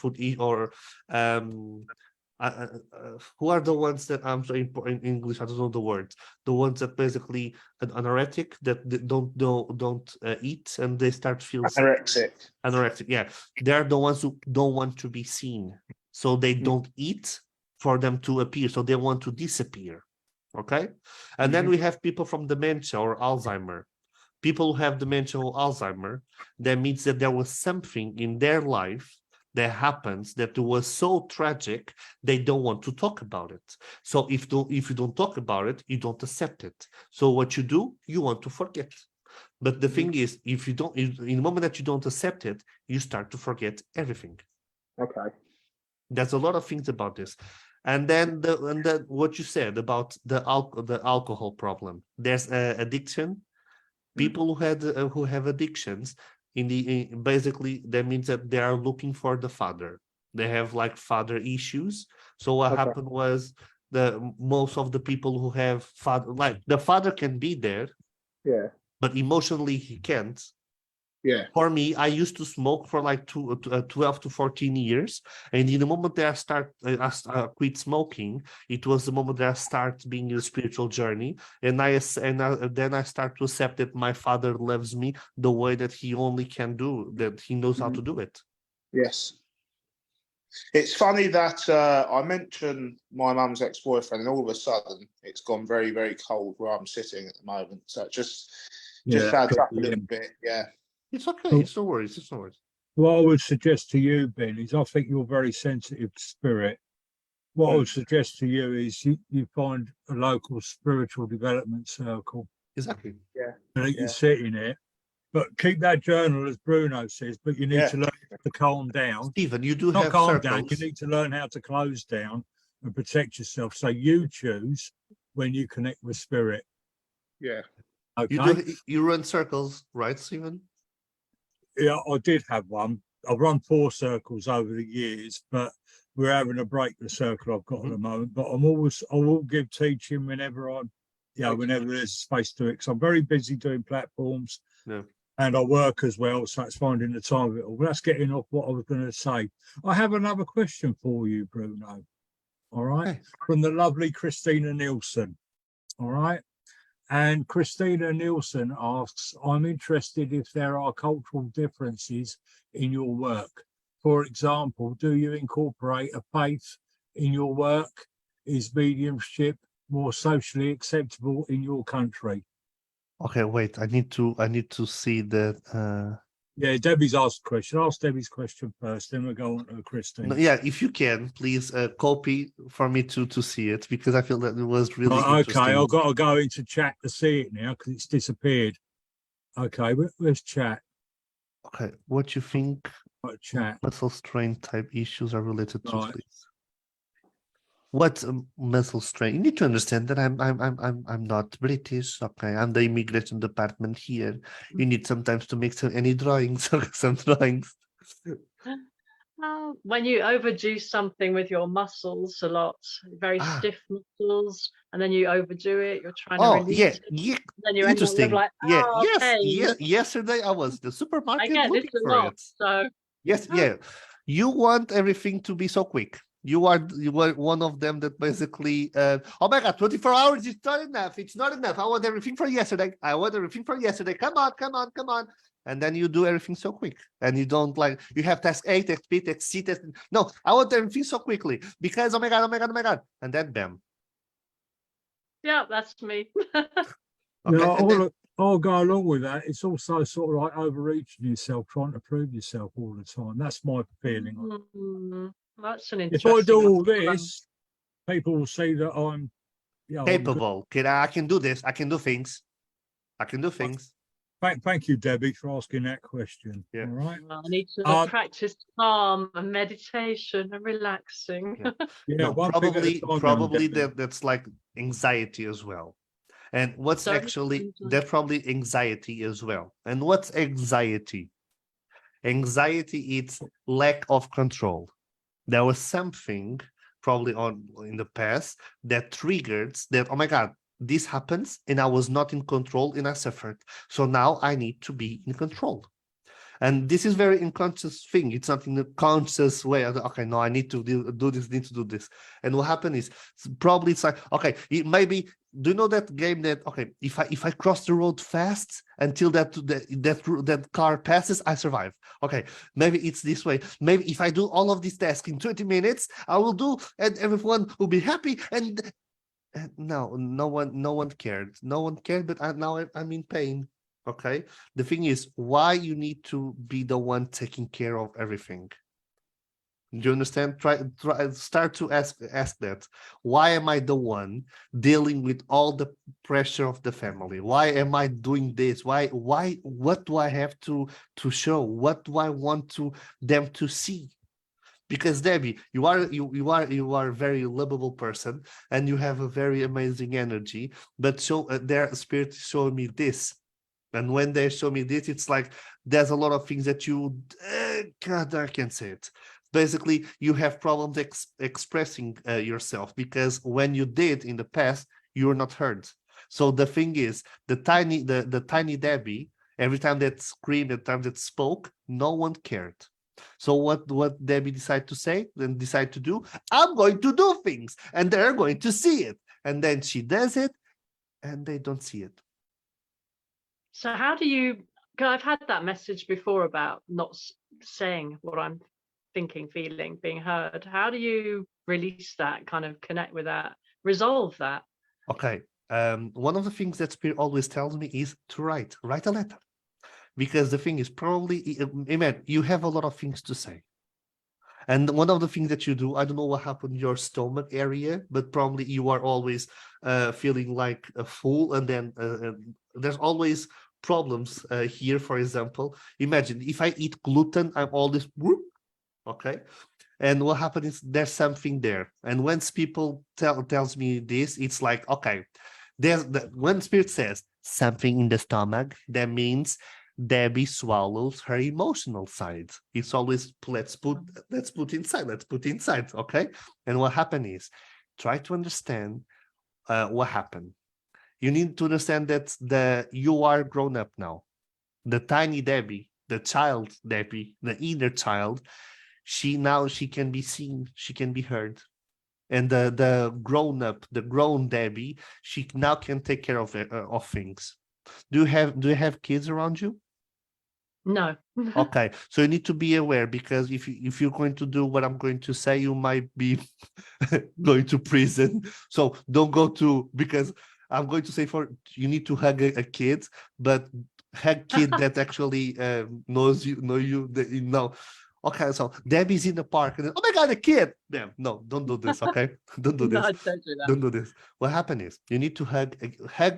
who are the ones that I'm sorry in English I don't know the word, the ones that basically anoretic that don't eat and they start to feel anorexic. Yeah, they're the ones who don't want to be seen, so they don't eat for them to appear, so they want to disappear. Okay. And then we have people from dementia or Alzheimer. People who have dementia or Alzheimer, that means that there was something in their life that happens that was so tragic, they don't want to talk about it. So if you don't talk about it, you don't accept it. So what you do, you want to forget. But the thing is, if you don't, in the moment that you don't accept it, you start to forget everything. Okay. There's a lot of things about this. And then what you said about the alcohol problem. There's addiction. People who have addictions basically that means that they are looking for the father. They have like father issues. So what happened was most of the people who have father, like the father can be there, but emotionally he can't. For me, I used to smoke for like 12 to 14 years. And in the moment that I quit smoking, it was the moment that I start being in a spiritual journey. And then I start to accept that my father loves me the way that he only can do, that he knows how to do it. Yes. It's funny that I mentioned my mum's ex-boyfriend, and all of a sudden it's gone very, very cold where I'm sitting at the moment. So it just adds up a little bit. Yeah. It's okay. It's no worries. It's no worries. What I would suggest to you, Ben, is I think you're very sensitive to spirit. What I would suggest to you is you find a local spiritual development circle. Exactly. Yeah. And you sit in it. But keep that journal, as Bruno says, but you need to learn to calm down. Stephen, you do not have calm circles. down, you need to learn how to close down and protect yourself. So you choose when you connect with spirit. Yeah. Okay. You run circles, right, Stephen? Yeah, I did have one. I've run 4 circles over the years, but we're having a break the circle I've got at the moment. But I will give teaching whenever whenever there's space to it. Because I'm very busy doing platforms. Yeah. And I work as well, so it's finding the time of it all. But that's getting off what I was going to say. I have another question for you, Bruno. All right. Okay. From the lovely Christina Nielsen. All right. And Christina Nielsen asks, I'm interested if there are cultural differences in your work. For example, do you incorporate a faith in your work? Is mediumship more socially acceptable in your country? Okay, wait. I need to see that. Yeah, Debbie's asked a question. Ask Debbie's question first, then we'll go on to Christine. No, yeah, if you can, please copy for me to see it, because I feel that it was really Right, interesting. okay, I've got to go into chat to see it now because it's disappeared. Okay, where's chat? Okay, what you think Right, chat. muscle strain type issues are related to, Right. please? What muscle strain? You need to understand that I'm not British. Okay, I'm the immigration department here. You need sometimes to make any drawings or some drawings. When you overdo something with your muscles a lot, very stiff muscles, and then you overdo it, you're trying to release yeah, it. yeah. Then you end up with Interesting. like, Yeah, oh, yes, pain. yesterday I was in the I supermarket get this looking a for lot. it. So Yes, yeah. You want everything to be so quick. You were one of them that basically, oh my God, 24 hours is not enough. It's not enough. I want everything for yesterday. I want everything for yesterday. Come on, come on, come on. And then you do everything so quick. And you don't like, you have task A, task B, task C, task. No, I want everything so quickly because, oh my God, oh my God, oh my God. And then bam. yeah, that's me. Okay. Yeah, And then, I'll go along with that. It's also sort of like overreaching yourself, trying to prove yourself all the time. That's my feeling. That's an If I do interesting all one. this, people will see that I'm, I'm good. capable. I can do this. I can do things. I can do things. Thank you, Debbie, for asking that question. Yeah. All right. Well, I need to practice calm and meditation and relaxing. Yeah. Yeah, No, one thing at a time, probably Debbie. that's like anxiety as well. And what's Sorry? actually that's probably anxiety as well. And what's anxiety? Anxiety is lack of control. There was something probably in the past that triggered that, oh my God, this happens and I was not in control and I suffered. So now I need to be in control. And this is very unconscious thing. It's not in a conscious way. Okay, no, I need to do this, need to do this. And what happened is probably it's like, okay, maybe do you know that game that, okay, if I cross the road fast until that car passes, I survive. Okay, maybe it's this way. Maybe if I do all of these tasks in 20 minutes, I will do, and everyone will be happy. And no one cared. No one cared, but now I'm in pain. Okay, the thing is, why you need to be the one taking care of everything? Do you understand? Start to ask that. Why am I the one dealing with all the pressure of the family? Why am I doing this? What do I have to show? What do I want them to see? Because Debbie, you are a very lovable person and you have a very amazing energy, but their spirit is showing me this. And when they show me this, it's like there's a lot of things that you God, I can't say it. Basically, you have problems expressing yourself because when you did in the past, you were not heard. So the thing is, the tiny Debbie, every time that screamed, every time that spoke, no one cared. So what Debbie decided to say, then decide to do, I'm going to do things, and they're going to see it. And then she does it, and they don't see it. So how do you, because I've had that message before about not saying what I'm thinking, feeling, being heard. How do you release that, kind of connect with that, resolve that? Okay. One of the things that Spirit always tells me is to write a letter. Because the thing is probably, Iman, you have a lot of things to say. And one of the things that you do, I don't know what happened in your stomach area, but probably you are always feeling like a fool. And then there's always problems here, for example. Imagine if I eat gluten, I'm always, whoop, okay? And what happens is there's something there. And when people tells me this, it's like, okay, when Spirit says something in the stomach, that means Debbie swallows her emotional side. It's always let's put inside, okay? And what happened is try to understand what happened. You need to understand that you are grown up now. The tiny Debbie, the child Debbie, the inner child, she can be seen, she can be heard. And the grown Debbie, she now can take care of things. Do you have kids around you? No. Okay, so you need to be aware, because if you're going to do what I'm going to say, you might be going to prison. So don't go to, because I'm going to say you need to hug a kid, but hug kid that actually knows you, that you know. Okay, so Debbie's in the park, and then, oh my God, a kid! Damn, no, don't do this, okay? Don't do No, this. don't do that. Don't do this. What happened is you need to hug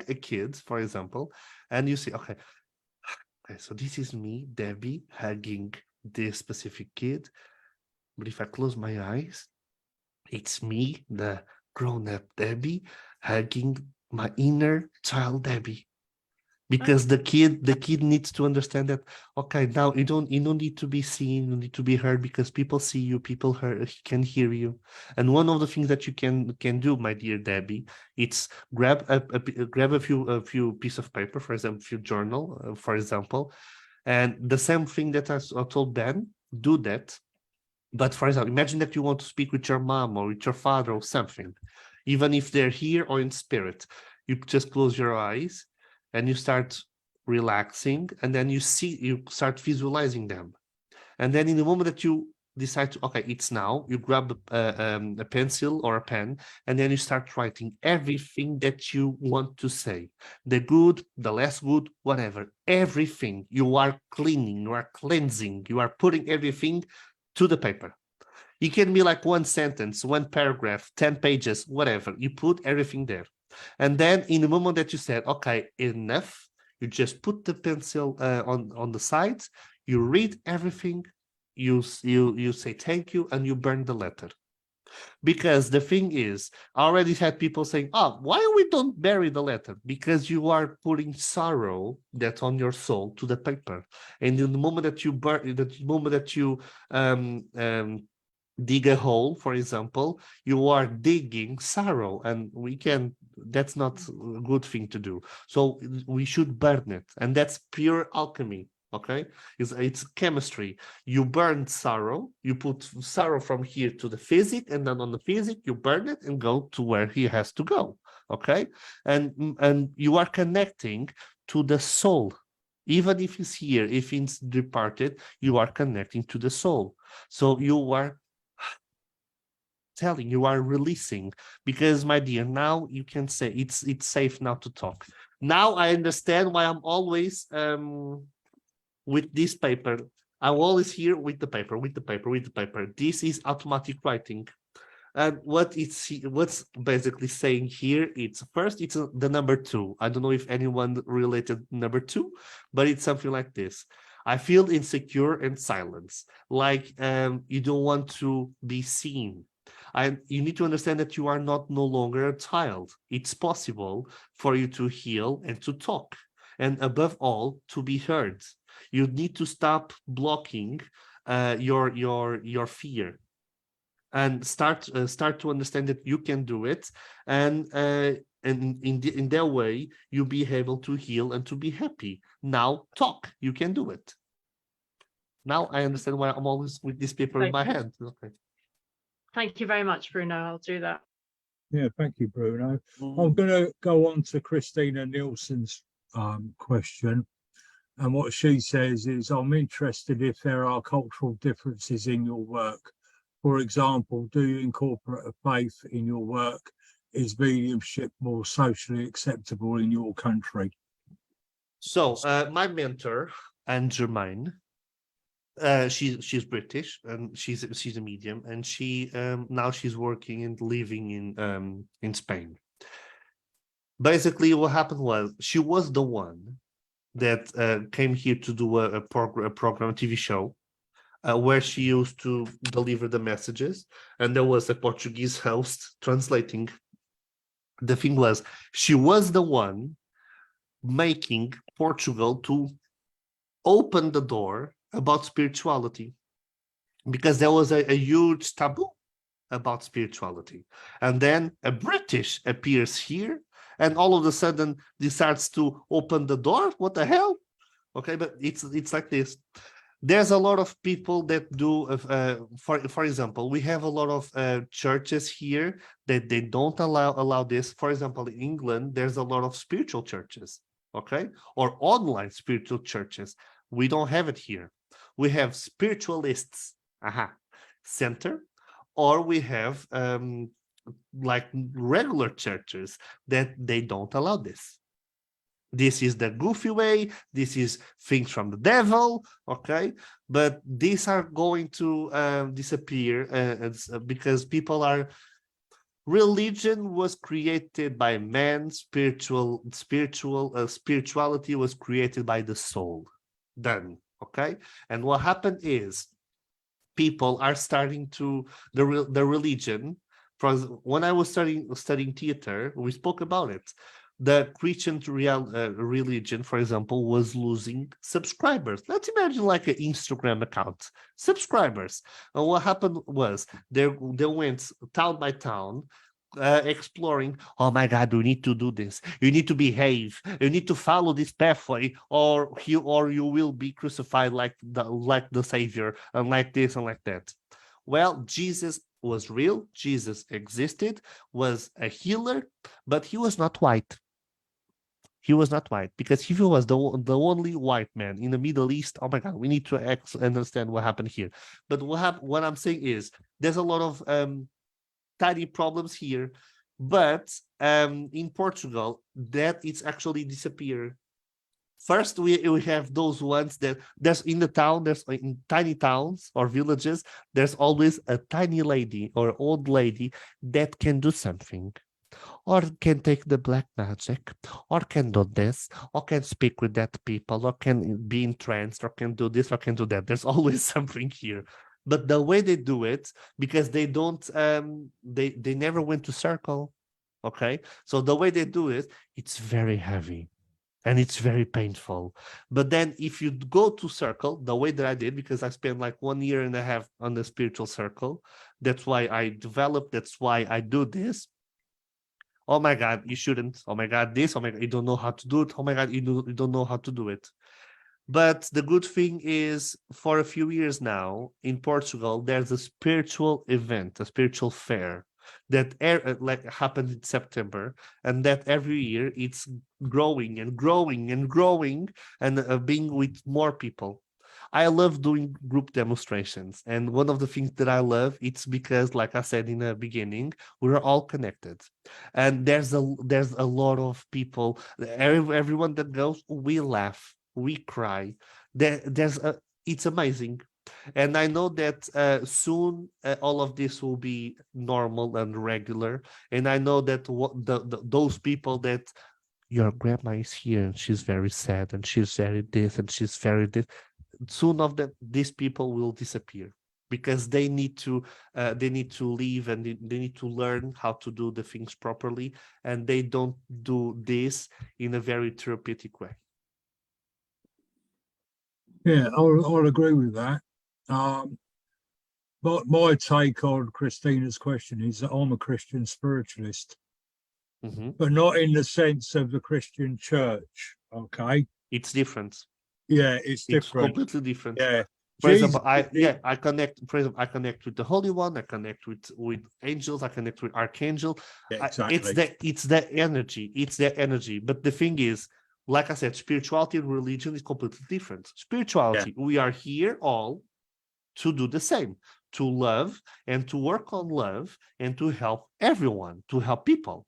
a kid, for example, and you say, okay, so this is me, Debbie, hugging this specific kid. But if I close my eyes, it's me, the grown-up Debbie, hugging my inner child Debbie. Because the kid needs to understand that, okay, now you don't need to be seen, you need to be heard, because people see you, people can hear you. And one of the things that you can do, my dear Debbie, it's grab a few piece of paper, for example, few journal, for example, and the same thing that I told Ben, do that. But for example, imagine that you want to speak with your mom or with your father or something, even if they're here or in spirit, you just close your eyes and you start relaxing, and then you start visualizing them. And then in the moment that you decide to, okay, it's now, you grab a pencil or a pen, and then you start writing everything that you want to say, the good, the less good, whatever, everything. You are cleaning, you are cleansing, you are putting everything to the paper. It can be like one sentence, one paragraph, 10 pages, whatever. You put everything there. And then in the moment that you said, okay, enough, you just put the pencil on the sides, you read everything, you say thank you, and you burn the letter. Because the thing is, I already had people saying, oh, why we don't bury the letter? Because you are putting sorrow that's on your soul to the paper. And in the moment that you burn, the moment that you dig a hole, for example, you are digging sorrow, and that's not a good thing to do. So we should burn it, and that's pure alchemy. Okay, it's chemistry. You burn sorrow, you put sorrow from here to the physic, and then on the physic you burn it and go to where he has to go. Okay, and you are connecting to the soul. Even if he's here, if he's departed, you are connecting to the soul. So you are telling, you are releasing, because my dear, now you can say it's safe now to talk. Now I understand why I'm always with this paper. I'm always here with the paper. This is automatic writing. And what's basically saying here, it's first, it's the number 2. I don't know if anyone related number 2, but it's something like this. I feel insecure and silence, like you don't want to be seen. And you need to understand that you are no longer a child. It's possible for you to heal and to talk, and above all, to be heard. You need to stop blocking your fear, and start to understand that you can do it, and in that way you'll be able to heal and to be happy. Now talk, you can do it. Now I understand why I'm always with this paper in my hand. Okay. Thank you very much, Bruno. I'll do that. Yeah, thank you, Bruno. I'm going to go on to Christina Nielsen's question. And what she says is, I'm interested if there are cultural differences in your work. For example, do you incorporate a faith in your work? Is mediumship more socially acceptable in your country? So my mentor, Anne Germain, she's British, and she's a medium, and she now she's working and living in Spain. Basically, what happened was she was the one that came here to do a program, TV show, where she used to deliver the messages, and there was a Portuguese host translating. The thing was, she was the one making Portugal to open the door about spirituality, because there was a huge taboo about spirituality. And then a British appears here, and all of a sudden decides to open the door. What the hell? Okay, but it's like this. There's a lot of people that do, for example, we have a lot of churches here that they don't allow this. For example, in England, there's a lot of spiritual churches, okay, or online spiritual churches. We don't have it here. We have spiritualists, center, or we have like regular churches that they don't allow this. This is the goofy way. This is things from the devil. Okay, but these are going to disappear because people are. Religion was created by man. Spirituality was created by the soul. Done. Okay, and what happened is people are starting to the religion. From when I was studying theater, we spoke about it. The Christian religion, for example, was losing subscribers. Let's imagine like an Instagram account, subscribers. And what happened was they went town by town, exploring. Oh my God, you need to do this. You need to behave. You need to follow this pathway, or you will be crucified like the Savior, and like this and like that. Well, Jesus was real. Jesus existed, was a healer, but he was not white. He was not white, because if he was the only white man in the Middle East, oh my God, we need to understand what happened here. But what I'm saying is there's a lot of tiny problems here, but in Portugal, that it's actually disappeared. First, we have those ones that there's in the town, there's in tiny towns or villages, there's always a tiny lady or old lady that can do something, or can take the black magic, or can do this, or can speak with that people, or can be entranced, or can do this, or can do that. There's always something here. But the way they do it, because they don't, they never went to circle, okay? So the way they do it, it's very heavy and it's very painful. But then if you go to circle, the way that I did, because I spent like 1.5 years on the spiritual circle, that's why I developed, that's why I do this. Oh my God, you shouldn't. Oh my God, this. Oh my God, you don't know how to do it. Oh my God, you don't know how to do it. But the good thing is, for a few years now in Portugal, there's a spiritual event, a spiritual fair that like happened in September, and that every year it's growing and growing and growing, and being with more people. I love doing group demonstrations, and one of the things that I love, it's because, like I said in the beginning, we're all connected, and there's a lot of people. Everyone that goes, we laugh, we cry. It's amazing, and I know that soon all of this will be normal and regular. And I know that those people that your grandma is here and she's very sad and she's very this and she's very this, soon of them, these people will disappear, because they need to leave, and they need to learn how to do the things properly, and they don't do this in a very therapeutic way. Yeah, I'll agree with that. But my take on Christina's question is that I'm a Christian spiritualist, but not in the sense of the Christian church. Okay. It's different. Yeah, it's different. Completely different. Yeah. For example, I connect. For example, I connect with the Holy One. I connect with angels. I connect with archangel. Yeah, exactly. It's the energy. It's the energy. But the thing is, like I said, spirituality and religion is completely different. Spirituality, we are here all to do the same, to love and to work on love and to help everyone, to help people.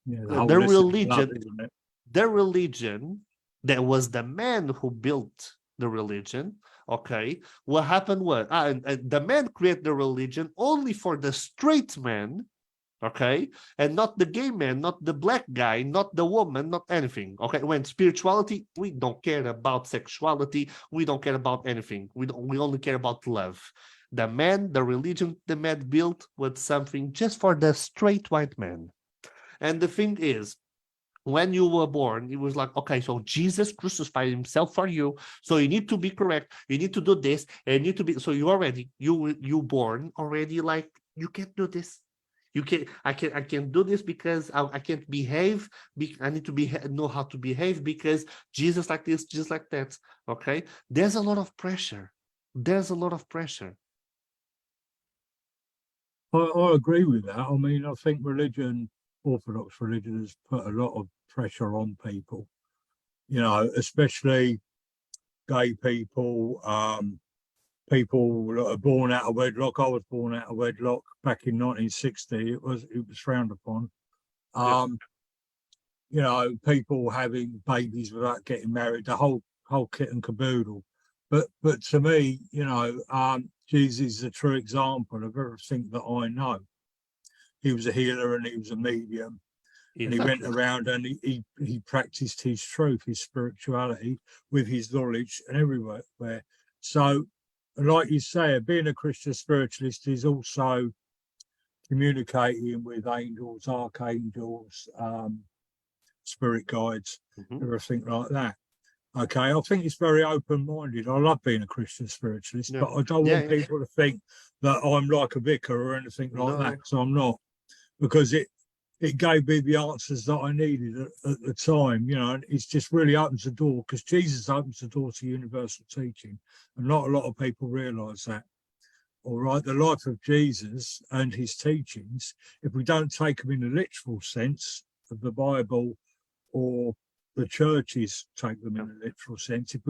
Yeah, the religion, love, the religion, that was the man who built the religion. Okay, what happened was the man created the religion only for the straight man, okay, and not the gay man, not the black guy, not the woman, not anything. Okay, when spirituality, we don't care about sexuality, we don't care about anything. We only care about love. The man, the religion the man built was something just for the straight white man. And the thing is, when you were born, it was like, okay, so Jesus crucified himself for you, so you need to be correct, you need to do this, and you need to be, so you born already like, you can't do this, I can't do this because I can't behave, I need to know how to behave because Jesus like this, just like that. Okay, there's a lot of pressure. I agree with that. I mean, I think Orthodox religion has put a lot of pressure on people, especially gay people, people that are born out of wedlock. I was born out of wedlock back in 1960. It was frowned upon. you know, people having babies without getting married, the whole kit and caboodle. But to me, you know, Jesus is a true example of everything that I know. He was a healer and he was a medium. And he went around and he practiced his truth, his spirituality with his knowledge and everywhere. So, like you say, being a Christian spiritualist is also communicating with angels, archangels, spirit guides, everything like that. Okay, I think it's very open-minded. I love being a Christian spiritualist, but I don't want people to think that I'm like a vicar or anything like that. So I'm not, because it gave me the answers that I needed at the time, you know, and it's just really opens the door, because Jesus opens the door to universal teaching, and not a lot of people realise that. All right, the life of Jesus and his teachings, if we don't take them in the literal sense of the Bible, or the churches take them in a literal sense, if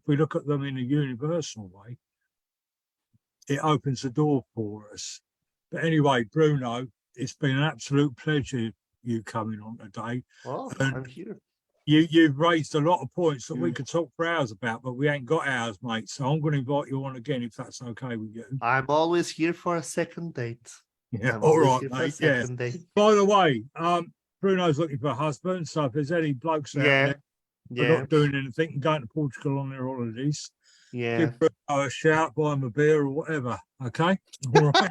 we look at them in a universal way, it opens the door for us. But anyway, Bruno, it's been an absolute pleasure you coming on today. Oh, and I'm here. You've raised a lot of points that we could talk for hours about, but we ain't got hours, mate. So I'm going to invite you on again if that's okay with you. I'm always here for a second date. Yeah, I'm all always right, here for a mate. Yeah. second date. By the way, Bruno's looking for a husband, so if there's any blokes out there who are not doing anything and going to Portugal on their holidays, give Bruno a shout, buy him a beer or whatever. Okay, all right,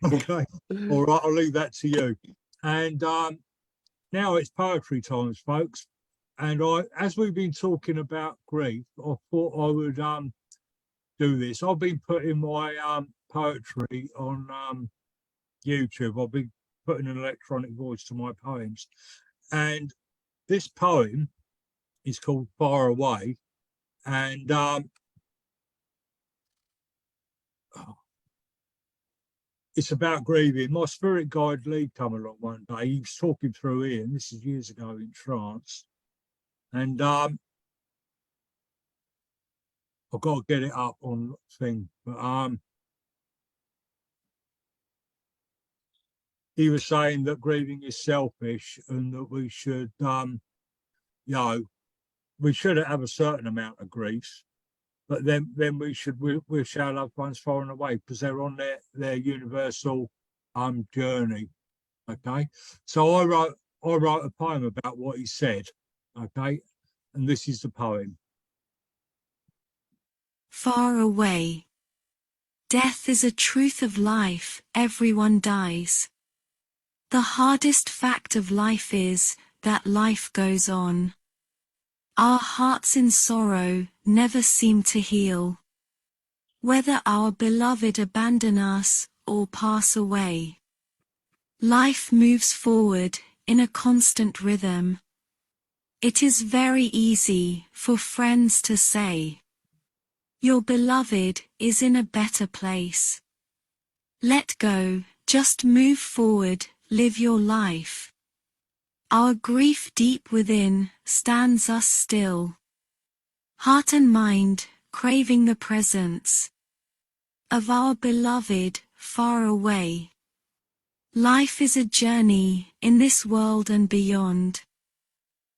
okay, all right. I'll leave that to you. And now it's poetry times, folks. And as we've been talking about grief, I thought I would do this. I've been putting my poetry on YouTube. I've been putting an electronic voice to my poems, and this poem is called Far Away, and it's about grieving. My spirit guide Lee come along one day. He was talking through Ian. This is years ago in trance, and I've got to get it up on thing, but he was saying that grieving is selfish and that we should, you know, we should have a certain amount of grief, but then we should wish our loved ones far and away, because they're on their universal journey. Okay, so I wrote a poem about what he said. Okay, and this is the poem. Far away. Death is a truth of life, everyone dies. The hardest fact of life is that life goes on. Our hearts in sorrow never seem to heal. Whether our beloved abandon us or pass away, life moves forward in a constant rhythm. It is very easy for friends to say, your beloved is in a better place. Let go, just move forward, live your life. Our grief deep within stands us still. Heart and mind craving the presence of our beloved far away. Life is a journey in this world and beyond.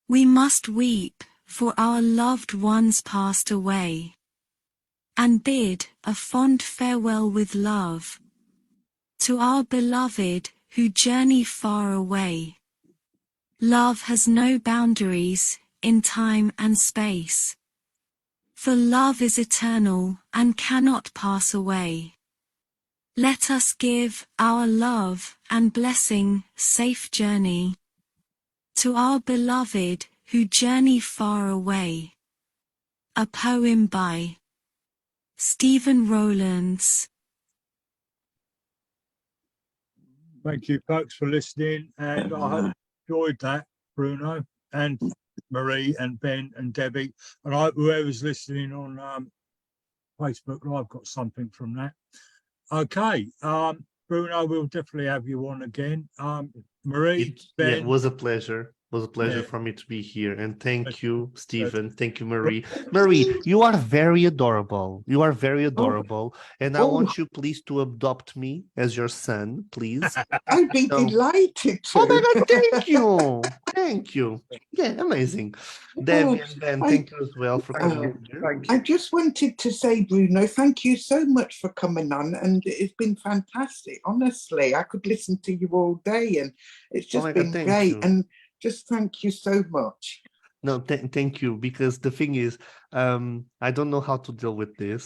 We must weep for our loved ones passed away, and bid a fond farewell with love to our beloved who journey far away. Love has no boundaries in time and space, for love is eternal and cannot pass away. Let us give our love and blessing safe journey to our beloved who journey far away. A poem by Rowlands. Thank you, folks, for listening, and I hope you enjoyed that, Bruno and Marie and Ben and Debbie, and I hope whoever's listening on Facebook Live got something from that. Okay, Bruno, we'll definitely have you on again. Marie, Ben, It was a pleasure. was a pleasure Yeah. for me to be here. And thank Pleasure. you, Stephen. Thank you, Marie. Marie, you are very adorable. You are very adorable. And I Oh. want you please to adopt me as your son, please. I'd be So- delighted to. Oh my God, thank you. Thank you. Yeah, amazing. Debbie and Ben, I- thank you as well for Thank coming you. here. Thank I you. just wanted to say, Bruno, thank you so much for coming on, and it's been fantastic. Honestly, I could listen to you all day, and it's Oh just my God, been thank great. you. And just thank you so much. No, thank you. Because the thing is, I don't know how to deal with this.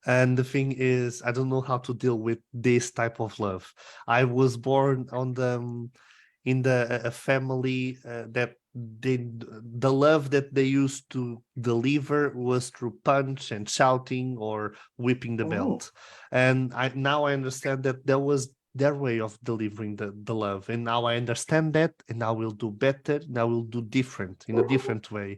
And the thing is, I don't know how to deal with this type of love. I was born on in a family that the love that they used to deliver was through punch and shouting or whipping the Oh. belt. And now I understand that there was their way of delivering the love, and now I understand that, and I will do better, and I will do different in a different way.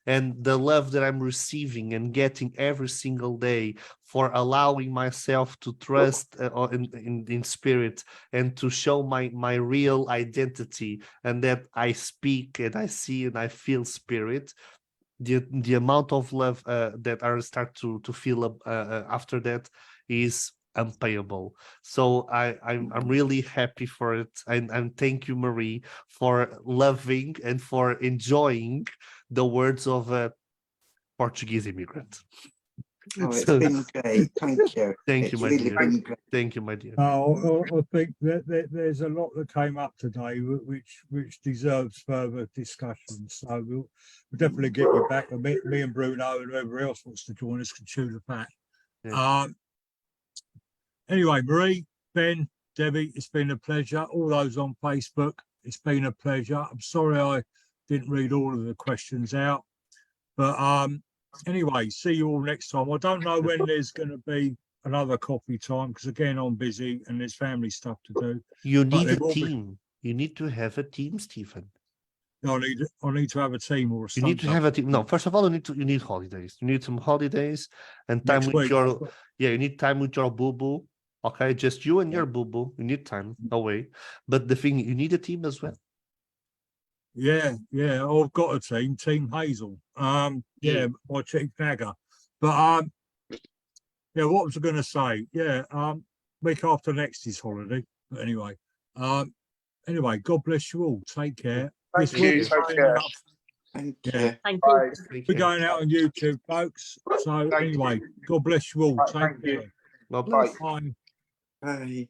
And the love that I'm receiving and getting every single day for allowing myself to trust in spirit and to show my real identity, and that I speak and I see and I feel spirit, the amount of love that I start to feel after that is unpayable. So I'm really happy for it, and thank you, Marie, for loving and for enjoying the words of a Portuguese immigrant. Oh, it's So, been great. Thank you. thank It's you, my really dear. been great. Thank you, my dear. I think that there's a lot that came up today, which deserves further discussion. So we'll definitely get you back. And me and Bruno and whoever else wants to join us can chew the fat. Yeah. Anyway, Marie, Ben, Debbie, it's been a pleasure. All those on Facebook, it's been a pleasure. I'm sorry I didn't read all of the questions out, but anyway, see you all next time. I don't know when there's going to be another coffee time because again I'm busy and there's family stuff to do. You But need there a will be- team. You need to have a team, Stephen. I need to have a team or a You need to stunt have a double. team. No, first of all, you need holidays. You need some holidays and time Next with week. your you need time with your boo-boo. Okay, just you and your boo-boo. You need time away. But the thing, you need a team as well. Yeah, I've got a team Hazel. Yeah, my chief nagger. But yeah, what was I gonna say? Yeah, week after next is holiday. But anyway, God bless you all. Take care. Thank This you. will be Take going care. up. Thank Yeah. you. Thank you. Bye. Take We're care. going out on YouTube, folks. So Thank anyway, you. God bless you all. Right, Take thank you. care. God bless. Bye. Bye. Bye. Bye.